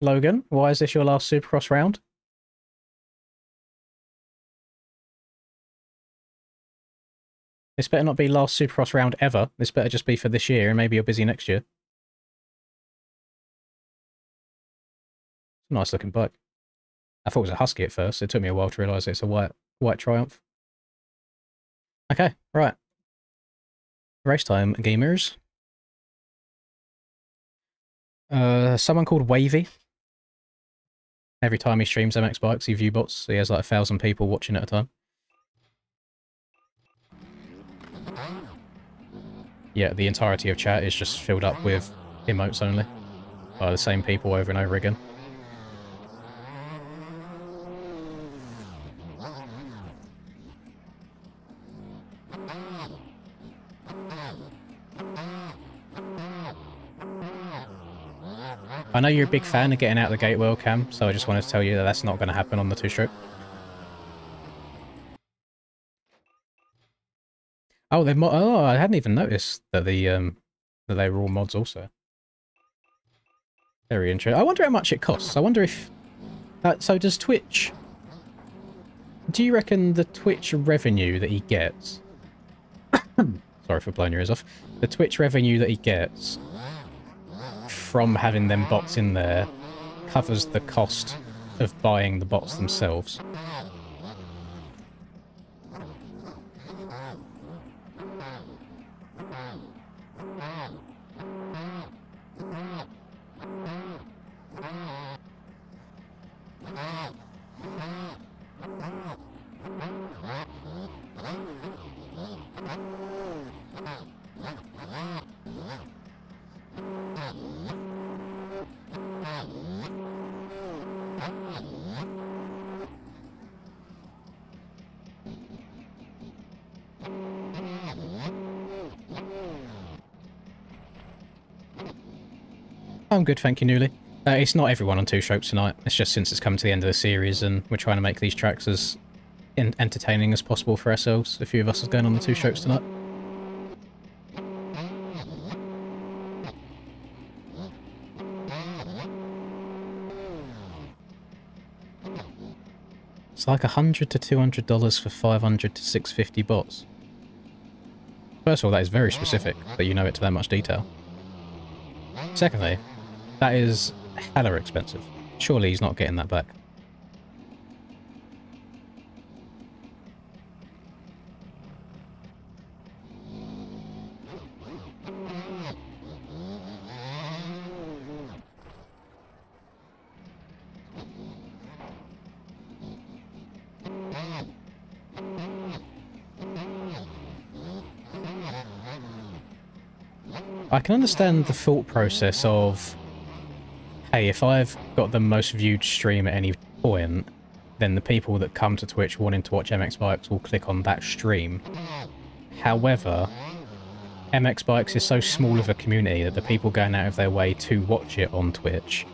Logan, why is this your last Supercross round? This better not be last Supercross round ever. This better just be for this year, and maybe you're busy next year. Nice looking bike. I thought it was a Husky at first. It took me a while to realise it's a white Triumph. Okay, right. Race time, gamers. Someone called Wavy. Every time he streams MX bikes, he view bots. He has like 1,000 people watching at a time. Yeah, the entirety of chat is just filled up with emotes only. By the same people over and over again. I know you're a big fan of getting out of the gate well, Cam, so I just wanted to tell you that that's not going to happen on the 2-stroke. Oh, oh, I hadn't even noticed that that they were all mods also. Very interesting. I wonder how much it costs. I wonder if... so does Twitch... Do you reckon the Twitch revenue that he gets... Sorry for blowing your ears off. The Twitch revenue that he gets from having them bots in there covers the cost of buying the bots themselves? I'm good, thank you, Newly. It's not everyone on Two Strokes tonight. It's just since it's come to the end of the series and we're trying to make these tracks as entertaining as possible for ourselves. A few of us are going on the Two Strokes tonight. It's like $100 to $200 for 500 to 650 bots. First of all, that is very specific, that you know it to that much detail. Secondly, that is hella expensive. Surely he's not getting that back. I can understand the thought process of, hey, if I've got the most viewed stream at any point, then the people that come to Twitch wanting to watch MX Bikes will click on that stream. However, MX Bikes is so small of a community that the people going out of their way to watch it on Twitch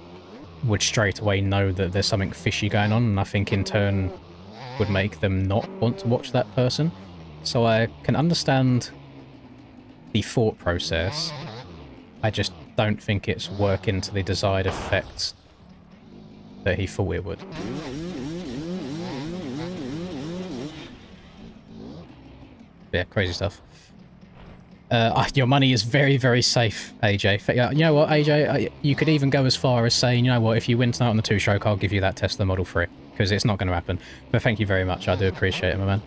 would straight away know that there's something fishy going on, and I think in turn would make them not want to watch that person. So I can understand the thought process. I just don't think it's working to the desired effect that he thought it would. Yeah, crazy stuff. Your money is very, very safe, AJ. You know what, AJ? You could even go as far as saying, you know what, if you win tonight on the two-stroke, I'll give you that Tesla Model 3. Because it's not going to happen. But thank you very much. I do appreciate it, my man.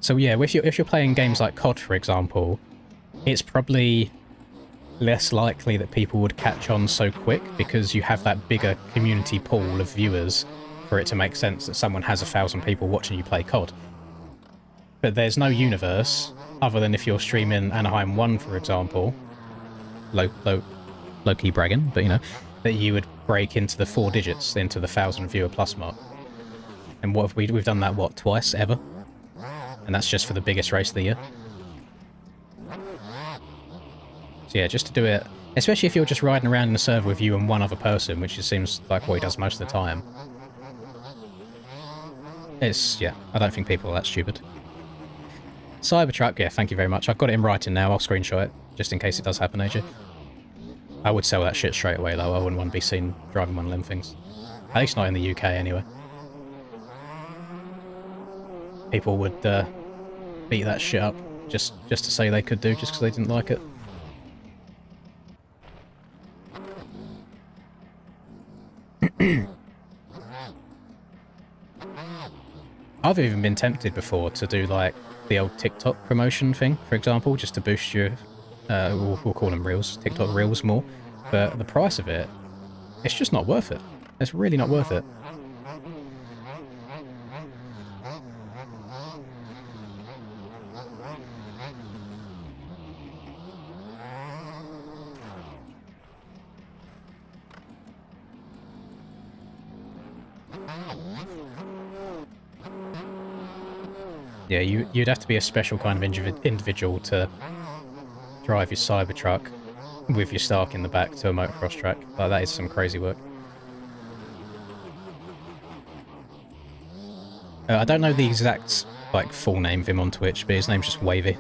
So yeah, if you're playing games like COD, for example, it's probably less likely that people would catch on so quick because you have that bigger community pool of viewers for it to make sense that someone has 1,000 people watching you play COD. But there's no universe, other than if you're streaming Anaheim 1, for example, low-key bragging, but you know, that you would break into the 4 digits, into the 1,000 viewer plus mark. And what have we've done that, what, twice, ever? And that's just for the biggest race of the year. So yeah, just to do it, especially if you're just riding around in a server with you and one other person, which it seems like what he does most of the time. Yeah, I don't think people are that stupid. Cybertruck, yeah, thank you very much. I've got it in writing now, I'll screenshot it, just in case it does happen, AJ. I would sell that shit straight away, though. I wouldn't want to be seen driving one of them things. At least not in the UK, anyway. People would beat that shit up just to say they could do, just because they didn't like it. I've even been tempted before to do, like, the old TikTok promotion thing, for example, just to boost your, we'll call them Reels, TikTok Reels more. But the price of it, it's just not worth it. It's really not worth it. Yeah, you'd have to be a special kind of individual to drive your Cybertruck with your Stark in the back to a motocross track. Like, that is some crazy work. I don't know the exact, like, full name of him on Twitch, but his name's just Wavy.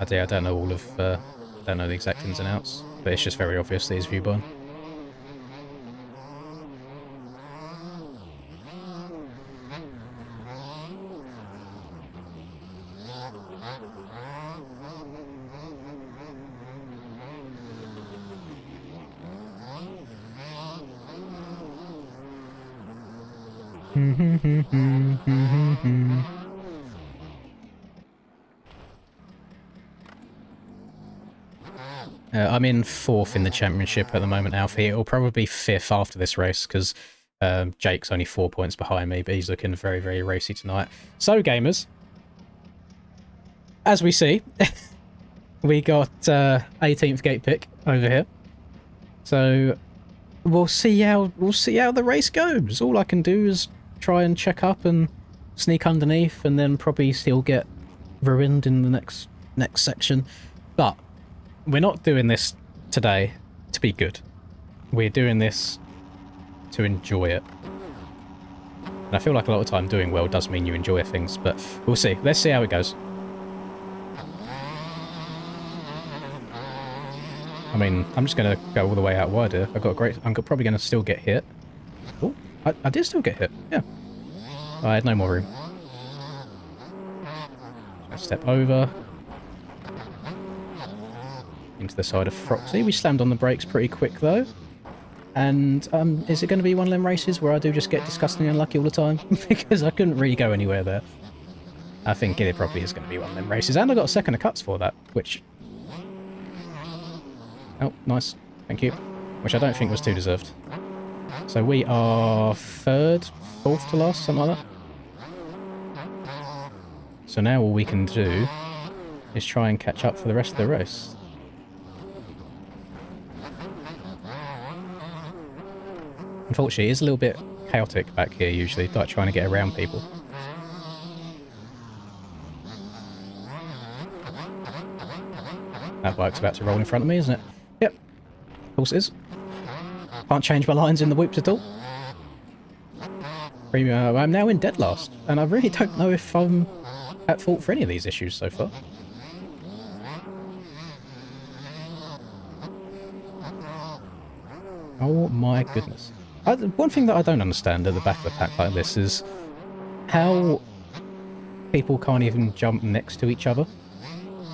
I don't know all of, don't know the exact ins and outs, but it's just very obvious that he's Viewborn. I'm in 4th in the championship at the moment, Alfie. It'll probably be 5th after this race, because Jake's only 4 points behind me, but he's looking very, very racy tonight. So, gamers, as we see, we got 18th gate pick over here. So we'll see how the race goes. All I can do is try and check up and sneak underneath, and then probably still get ruined in the next next section. But we're not doing this today to be good. We're doing this to enjoy it. And I feel like a lot of the time doing well does mean you enjoy things, but we'll see. Let's see how it goes. I mean, I'm just going to go all the way out wide here. I've got a great... I'm probably going to still get hit. Oh, I did still get hit. Yeah. I had no more room. Step over. Into the side of Froxy. We slammed on the brakes pretty quick, though. And is it going to be one of them races where I do just get disgustingly unlucky all the time? Because I couldn't really go anywhere there. I think it probably is going to be one of them races. And I got a second of cuts for that, which... Oh, nice. Thank you. Which I don't think was too deserved. So we are third, fourth to last, something like that. So now all we can do is try and catch up for the rest of the race. Unfortunately, it is a little bit chaotic back here usually, like trying to get around people. That bike's about to roll in front of me, isn't it? Yep. Of course it is. Can't change my lines in the whoops at all. I'm now in dead last, and I really don't know if I'm at fault for any of these issues so far. Oh my goodness. One thing that I don't understand at the back of the pack like this is how people can't even jump next to each other.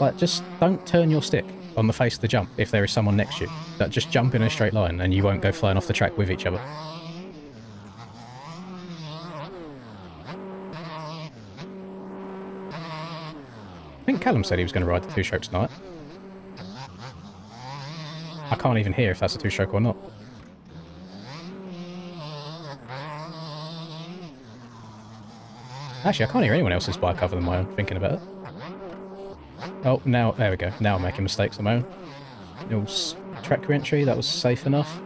Like, just don't turn your stick on the face of the jump if there is someone next to you. Like, just jump in a straight line and you won't go flying off the track with each other. I think Callum said he was going to ride the two-stroke tonight. I can't even hear if that's a two-stroke or not. Actually, I can't hear anyone else's bike other than my own, thinking about it. Oh, now, there we go. Now I'm making mistakes on my own. Little track re-entry, that was safe enough.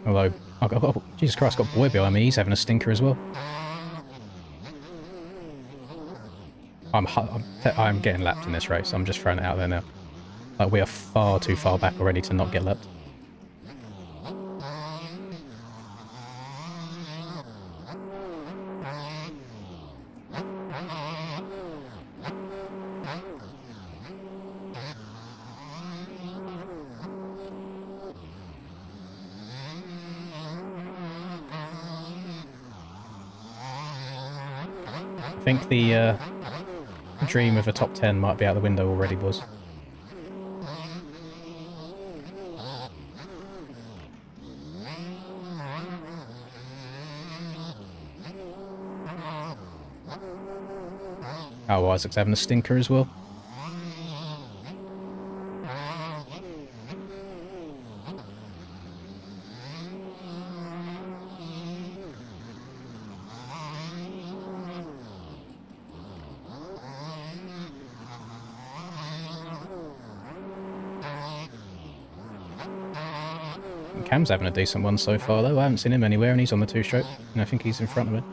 Although, oh, Jesus Christ, I've got Boy behind me, he's having a stinker as well. I'm getting lapped in this race, I'm just throwing it out there now. Like, we are far too far back already to not get lapped. I think the dream of a top 10 might be out the window already, boys. Oh, Isaac's having a stinker as well. Cam's having a decent one so far, though. I haven't seen him anywhere, and he's on the two-stroke, and I think he's in front of it.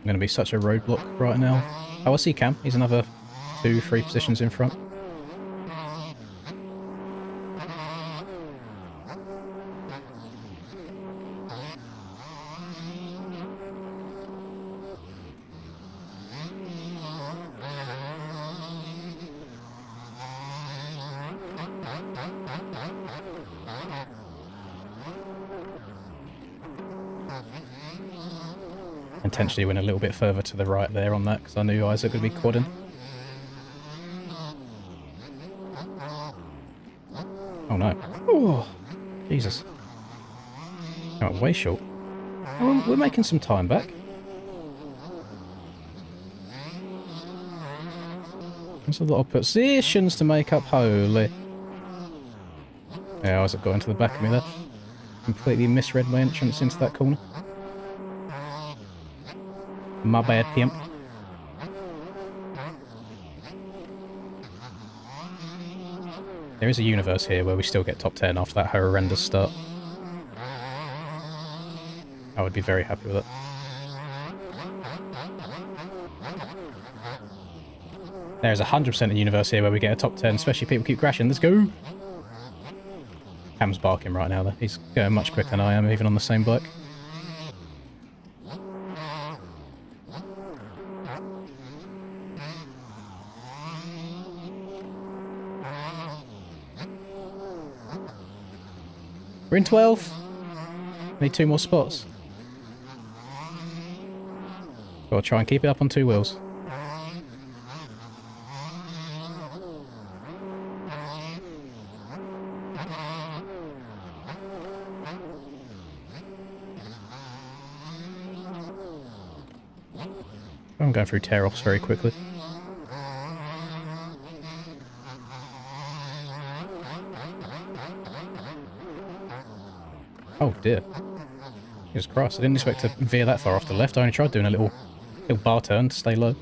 Going to be such a roadblock right now. Oh, I see Cam. He's another 2-3 positions in front. Intentionally went a little bit further to the right there on that because I knew Isaac would be quadding. Oh no. Oh, Jesus. Oh, way short. Oh, we're making some time back. There's a lot of positions to make up, holy. Yeah, Isaac got into the back of me there. Completely misread my entrance into that corner. My bad, pimp. There is a universe here where we still get top 10 after that horrendous start. I would be very happy with it. There's 100% a universe here where we get a top 10, especially if people keep crashing. Let's go! Cam's barking right now, though. He's going much quicker than I am, even on the same bike. We're in 12th. Need 2 more spots. Gotta try and keep it up on 2 wheels. I'm going through tear-offs very quickly. Oh dear. Jesus Christ, I didn't expect to veer that far off the left. I only tried doing a little bar turn to stay low.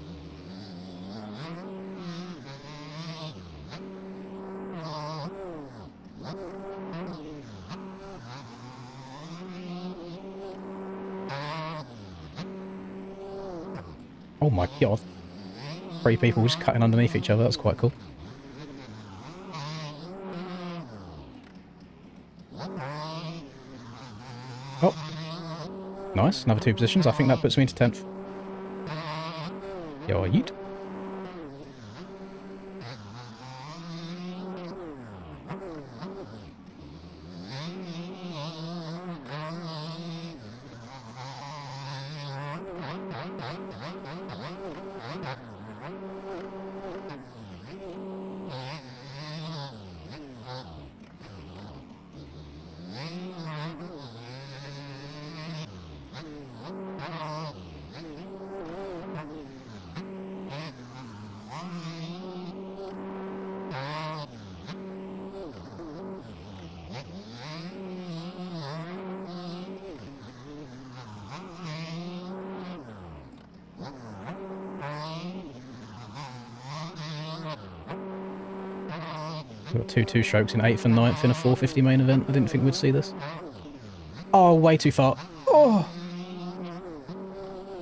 Oh my god. 3 people just cutting underneath each other, that's quite cool. Oh. Nice, another 2 positions. I think that puts me into 10th. Yo, yeet. We've got 2 two-strokes in 8th and 9th in a 450 main event. I didn't think we'd see this. Oh, way too far. Oh!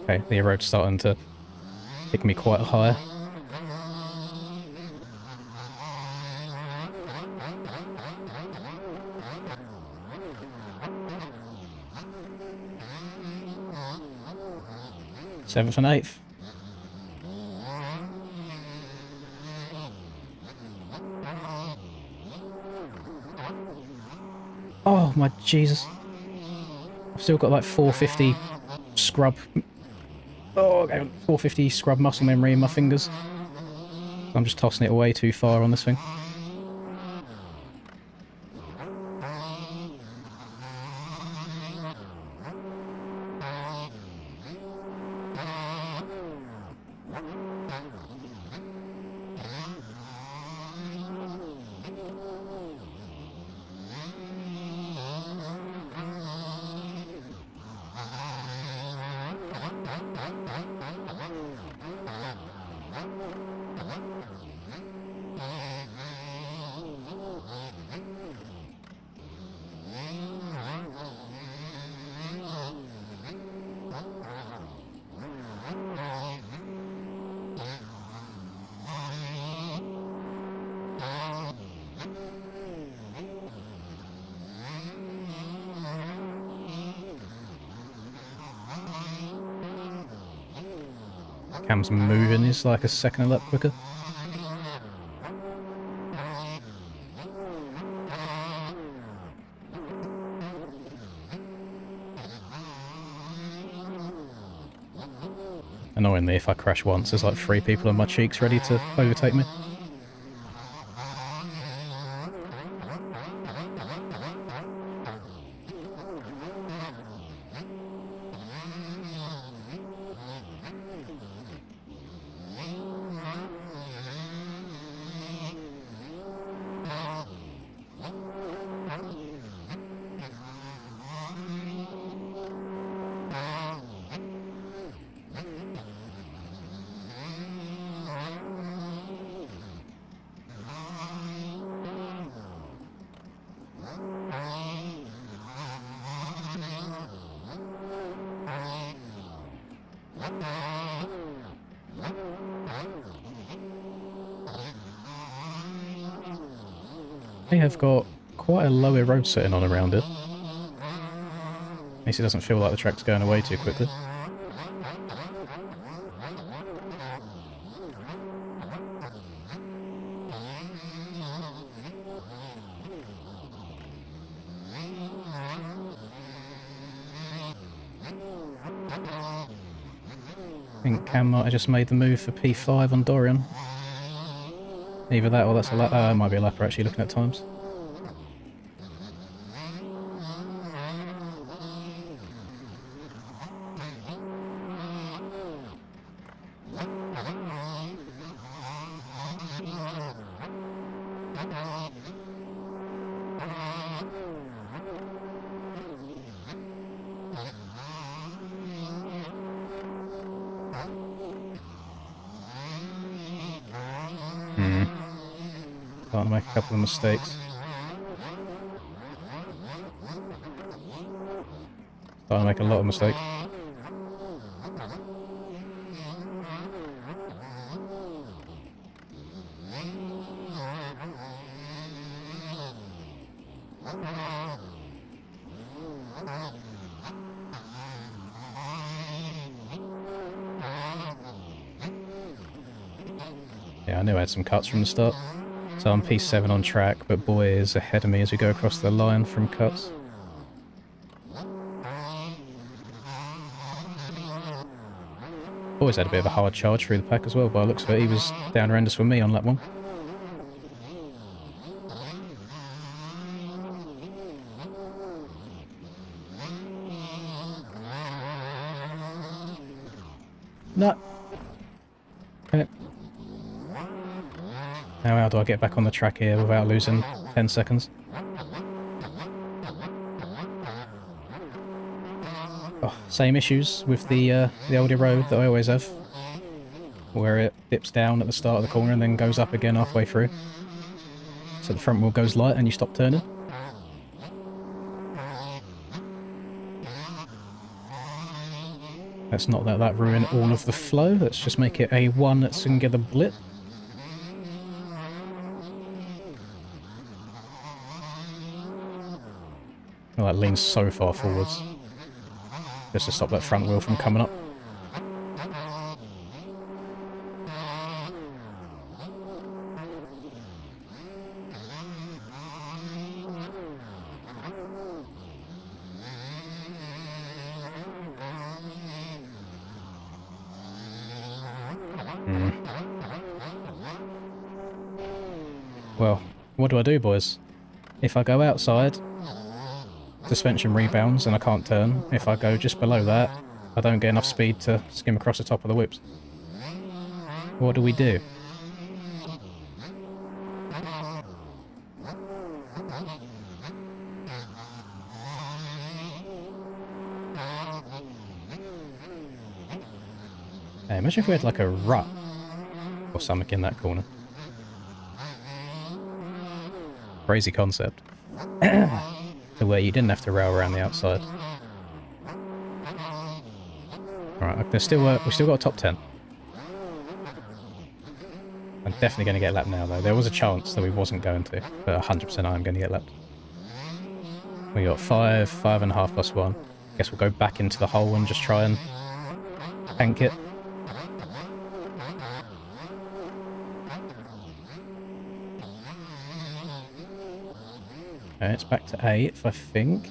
Okay, the road's starting to kick me quite high. Seventh and 8th. Oh my Jesus. I've still got like 450 scrub. Oh, okay, 450 scrub muscle memory in my fingers. I'm just tossing it way too far on this thing. Cam's moving is like a second a lap quicker. Annoyingly, if I crash once, there's like 3 people on my cheeks ready to overtake me. They have got quite a lower road setting on around it. At least it doesn't feel like the track's going away too quickly. I think Cam might have just made the move for P5 on Dorian. Either that or that's a lap. It might be a lapper actually, looking at times. Starting to make a couple of mistakes. Starting to make a lot of mistakes. Yeah, I knew I had some cuts from the start. So I'm P7 on track, but boy is ahead of me as we go across the line from cuts. Boy's had a bit of a hard charge through the pack as well, by the looks of it. He was down horrendous with me on lap 1. No. Okay. Now how do I get back on the track here without losing 10 seconds? Oh, same issues with the older road that I always have, where it dips down at the start of the corner and then goes up again halfway through. So the front wheel goes light and you stop turning. Let's not let that ruin all of the flow. Let's just make it a one that's going to get a blip. Oh, that leans so far forwards. Just to stop that front wheel from coming up. Well, what do I do, boys? If I go outside, suspension rebounds and I can't turn. If I go just below that, I don't get enough speed to skim across the top of the whips. What do we do? Hey, imagine if we had like a rut or something in that corner. Crazy concept. To where you didn't have to rail around the outside. Alright, we still got a top 10. I'm definitely going to get lapped now though. There was a chance that we wasn't going to, but 100% I am going to get lapped. We got 5.5 plus 1. Guess we'll go back into the hole and just try and tank it. Okay, it's back to 8th, I think.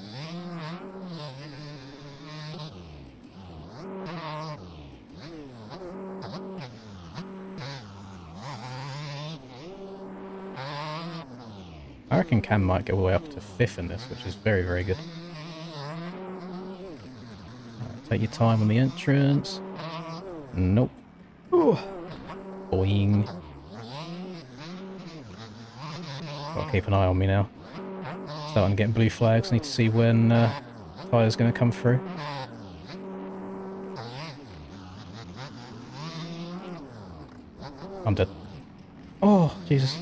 reckon Cam might go all the way up to 5th in this, which is very, very good. Right, take your time on the entrance. Nope. Ooh. Boing. Gotta keep an eye on me now. Starting to get blue flags. Need to see when Tyler's going to come through. I'm dead. Oh, Jesus.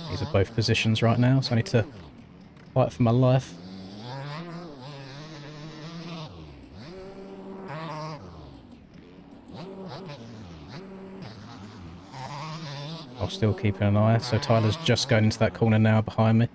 These are both positions right now, so I need to fight for my life. I'll still keep an eye, so Tyler's just going into that corner now behind me.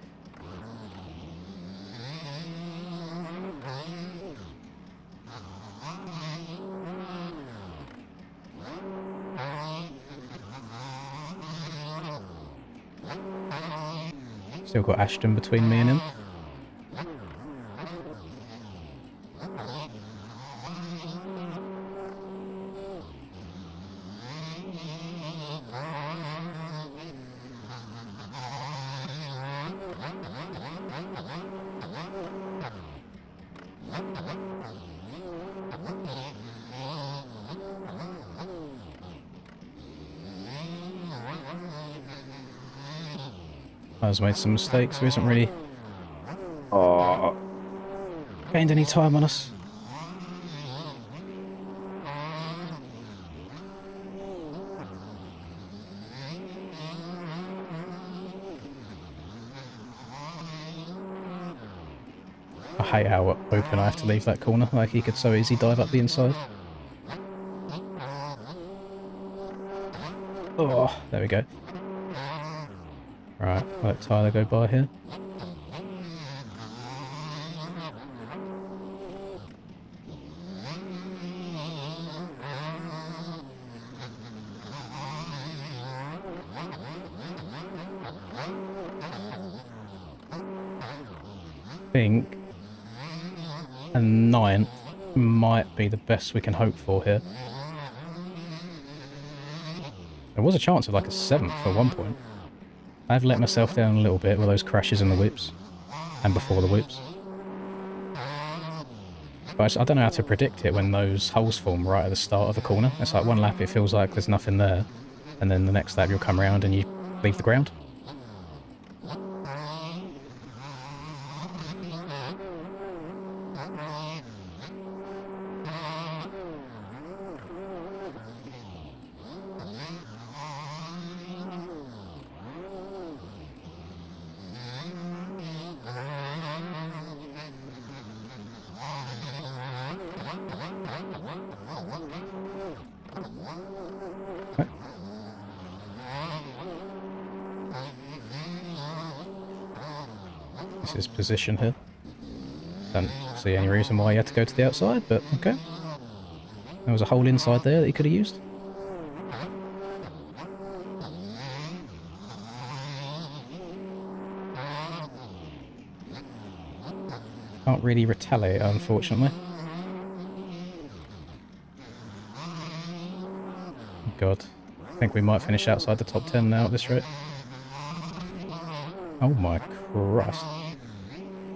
Still got Ashton between me and him. I've made some mistakes, we haven't really gained any time on us. I hate how open I have to leave that corner, like he could so easily dive up the inside. Oh, there we go. Right, I'll let Tyler go by here. I think a 9th might be the best we can hope for here. There was a chance of like a 7th at one point. I've let myself down a little bit with those crashes in the whips, and before the whips. But I don't know how to predict it when those holes form right at the start of the corner. It's like one lap it feels like there's nothing there, and then the next lap you'll come around and you leave the ground. This is position here. Don't see any reason why he had to go to the outside, but okay. There was a hole inside there that he could have used. Can't really retaliate, unfortunately. God, I think we might finish outside the top 10 now at this rate. Oh my Christ.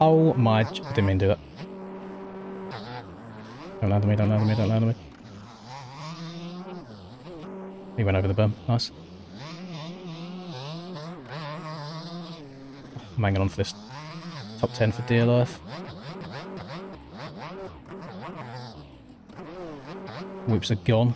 Oh my... I didn't mean to do that. Don't land on me, don't land on me, don't land on me. He went over the berm. Nice. I'm hanging on for this top 10 for dear life. Whips are gone.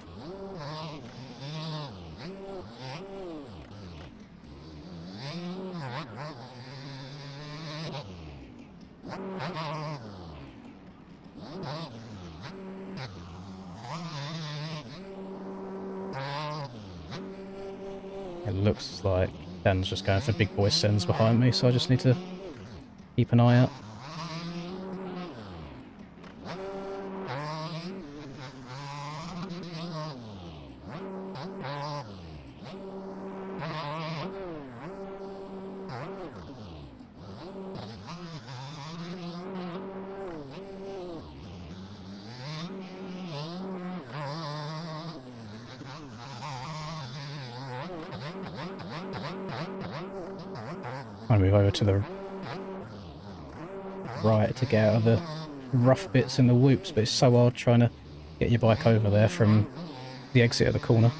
It looks like Dan's just going for big boy sends behind me, so I just need to keep an eye out. Trying to move over to the right to get out of the rough bits and the whoops, but it's so hard trying to get your bike over there from the exit of the corner.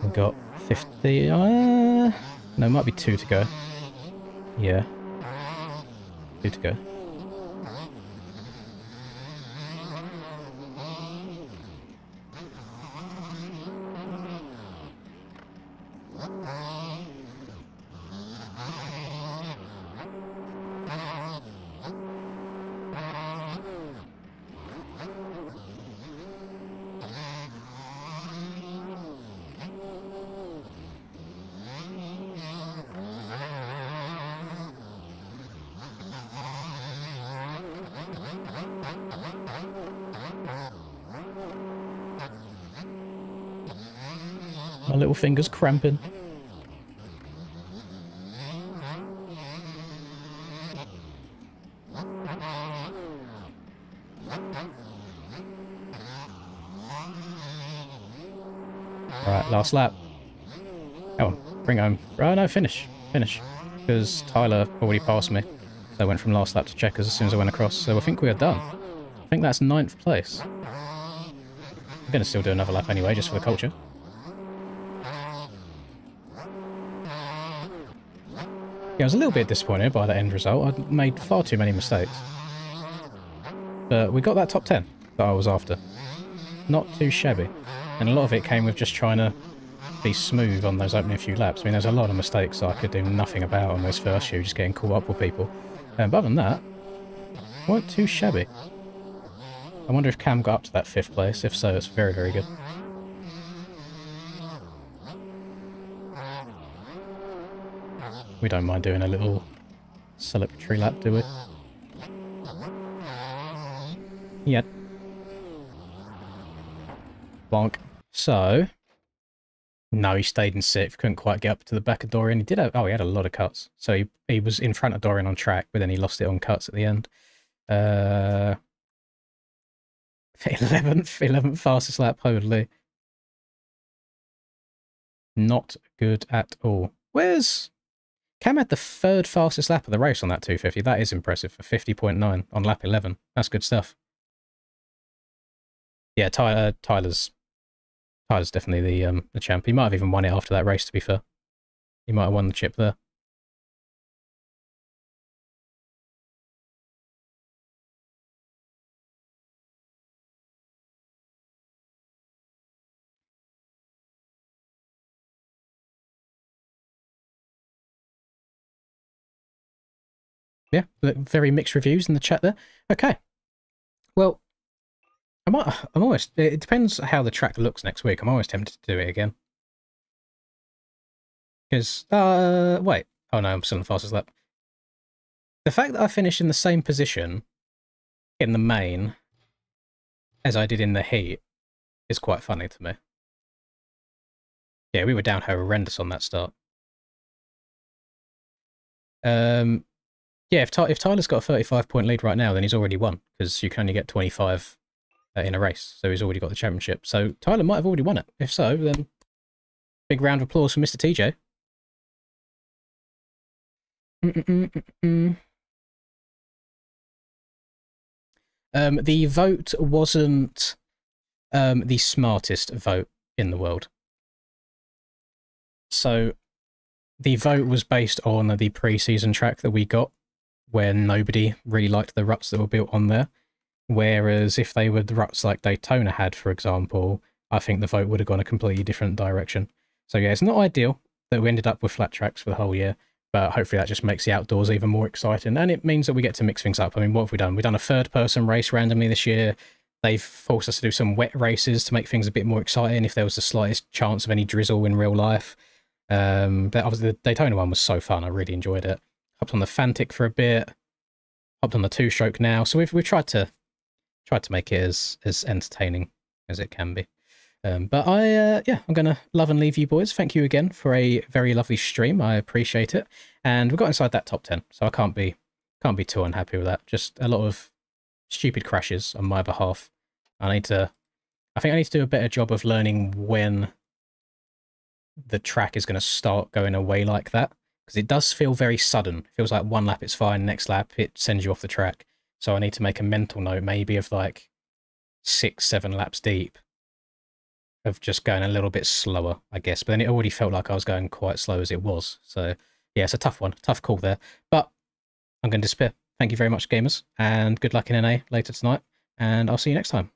We've got 50... no, it might be 2 to go. Yeah. 2 to go. My little finger's cramping. Right, last lap. Come on, bring home. Oh no, finish. Finish. Because Tyler already passed me. So I went from last lap to checkers as soon as I went across. So I think we are done. I think that's 9th place. I'm going to still do another lap anyway, just for the culture. Yeah, I was a little bit disappointed by the end result. I made far too many mistakes. But we got that top 10 that I was after. Not too shabby. And a lot of it came with just trying to be smooth on those opening few laps. I mean, there's a lot of mistakes I could do nothing about on those first few, just getting caught up with people. But other than that, weren't too shabby. I wonder if Cam got up to that 5th place. If so, it's very, very good. We don't mind doing a little celebratory lap, do we? Yeah. Bonk. So, no, he stayed in 6th. Couldn't quite get up to the back of Dorian. He did have, oh, he had a lot of cuts. So he was in front of Dorian on track, but then he lost it on cuts at the end. 11th fastest lap, holy. Not good at all. Where's... Cam had the 3rd fastest lap of the race on that 250. That is impressive for 50.9 on lap 11. That's good stuff. Yeah, Tyler's definitely the champ. He might have even won it after that race, to be fair. He might have won the chip there. Yeah, very mixed reviews in the chat there. Okay. Well, I'm almost... It depends how the track looks next week. I'm always tempted to do it again. Because... wait. Oh no, I'm still on the fastest lap. The fact that I finished in the same position in the main as I did in the heat is quite funny to me. Yeah, we were down horrendous on that start. Yeah, if Tyler's got a 35-point lead right now, then he's already won, because you can only get 25 in a race, so he's already got the championship. So Tyler might have already won it. If so, then big round of applause for Mr. TJ. The vote wasn't the smartest vote in the world. So the vote was based on the pre-season track that we got, where nobody really liked the ruts that were built on there. Whereas if they were the ruts like Daytona had, for example, I think the vote would have gone a completely different direction. So yeah, it's not ideal that we ended up with flat tracks for the whole year, but hopefully that just makes the outdoors even more exciting. And it means that we get to mix things up. I mean, what have we done? We've done a 3rd-person race randomly this year. They've forced us to do some wet races to make things a bit more exciting if there was the slightest chance of any drizzle in real life. But obviously the Daytona one was so fun. I really enjoyed it. Hopped on the Fantic for a bit. Hopped on the 2-stroke now. So we've tried to make it as entertaining as it can be. But yeah, I'm going to love and leave you boys. Thank you again for a very lovely stream. I appreciate it. And we got inside that top 10, so I can't be too unhappy with that. Just a lot of stupid crashes on my behalf. I think I need to do a better job of learning when the track is going to start going away like that, because it does feel very sudden. It feels like one lap it's fine, next lap it sends you off the track. So I need to make a mental note, maybe of like 6, 7 laps deep, of just going a little bit slower, I guess. But then it already felt like I was going quite slow as it was. So yeah, it's a tough one, tough call there. But I'm going to disappear. Thank you very much, gamers, and good luck in NA later tonight, and I'll see you next time.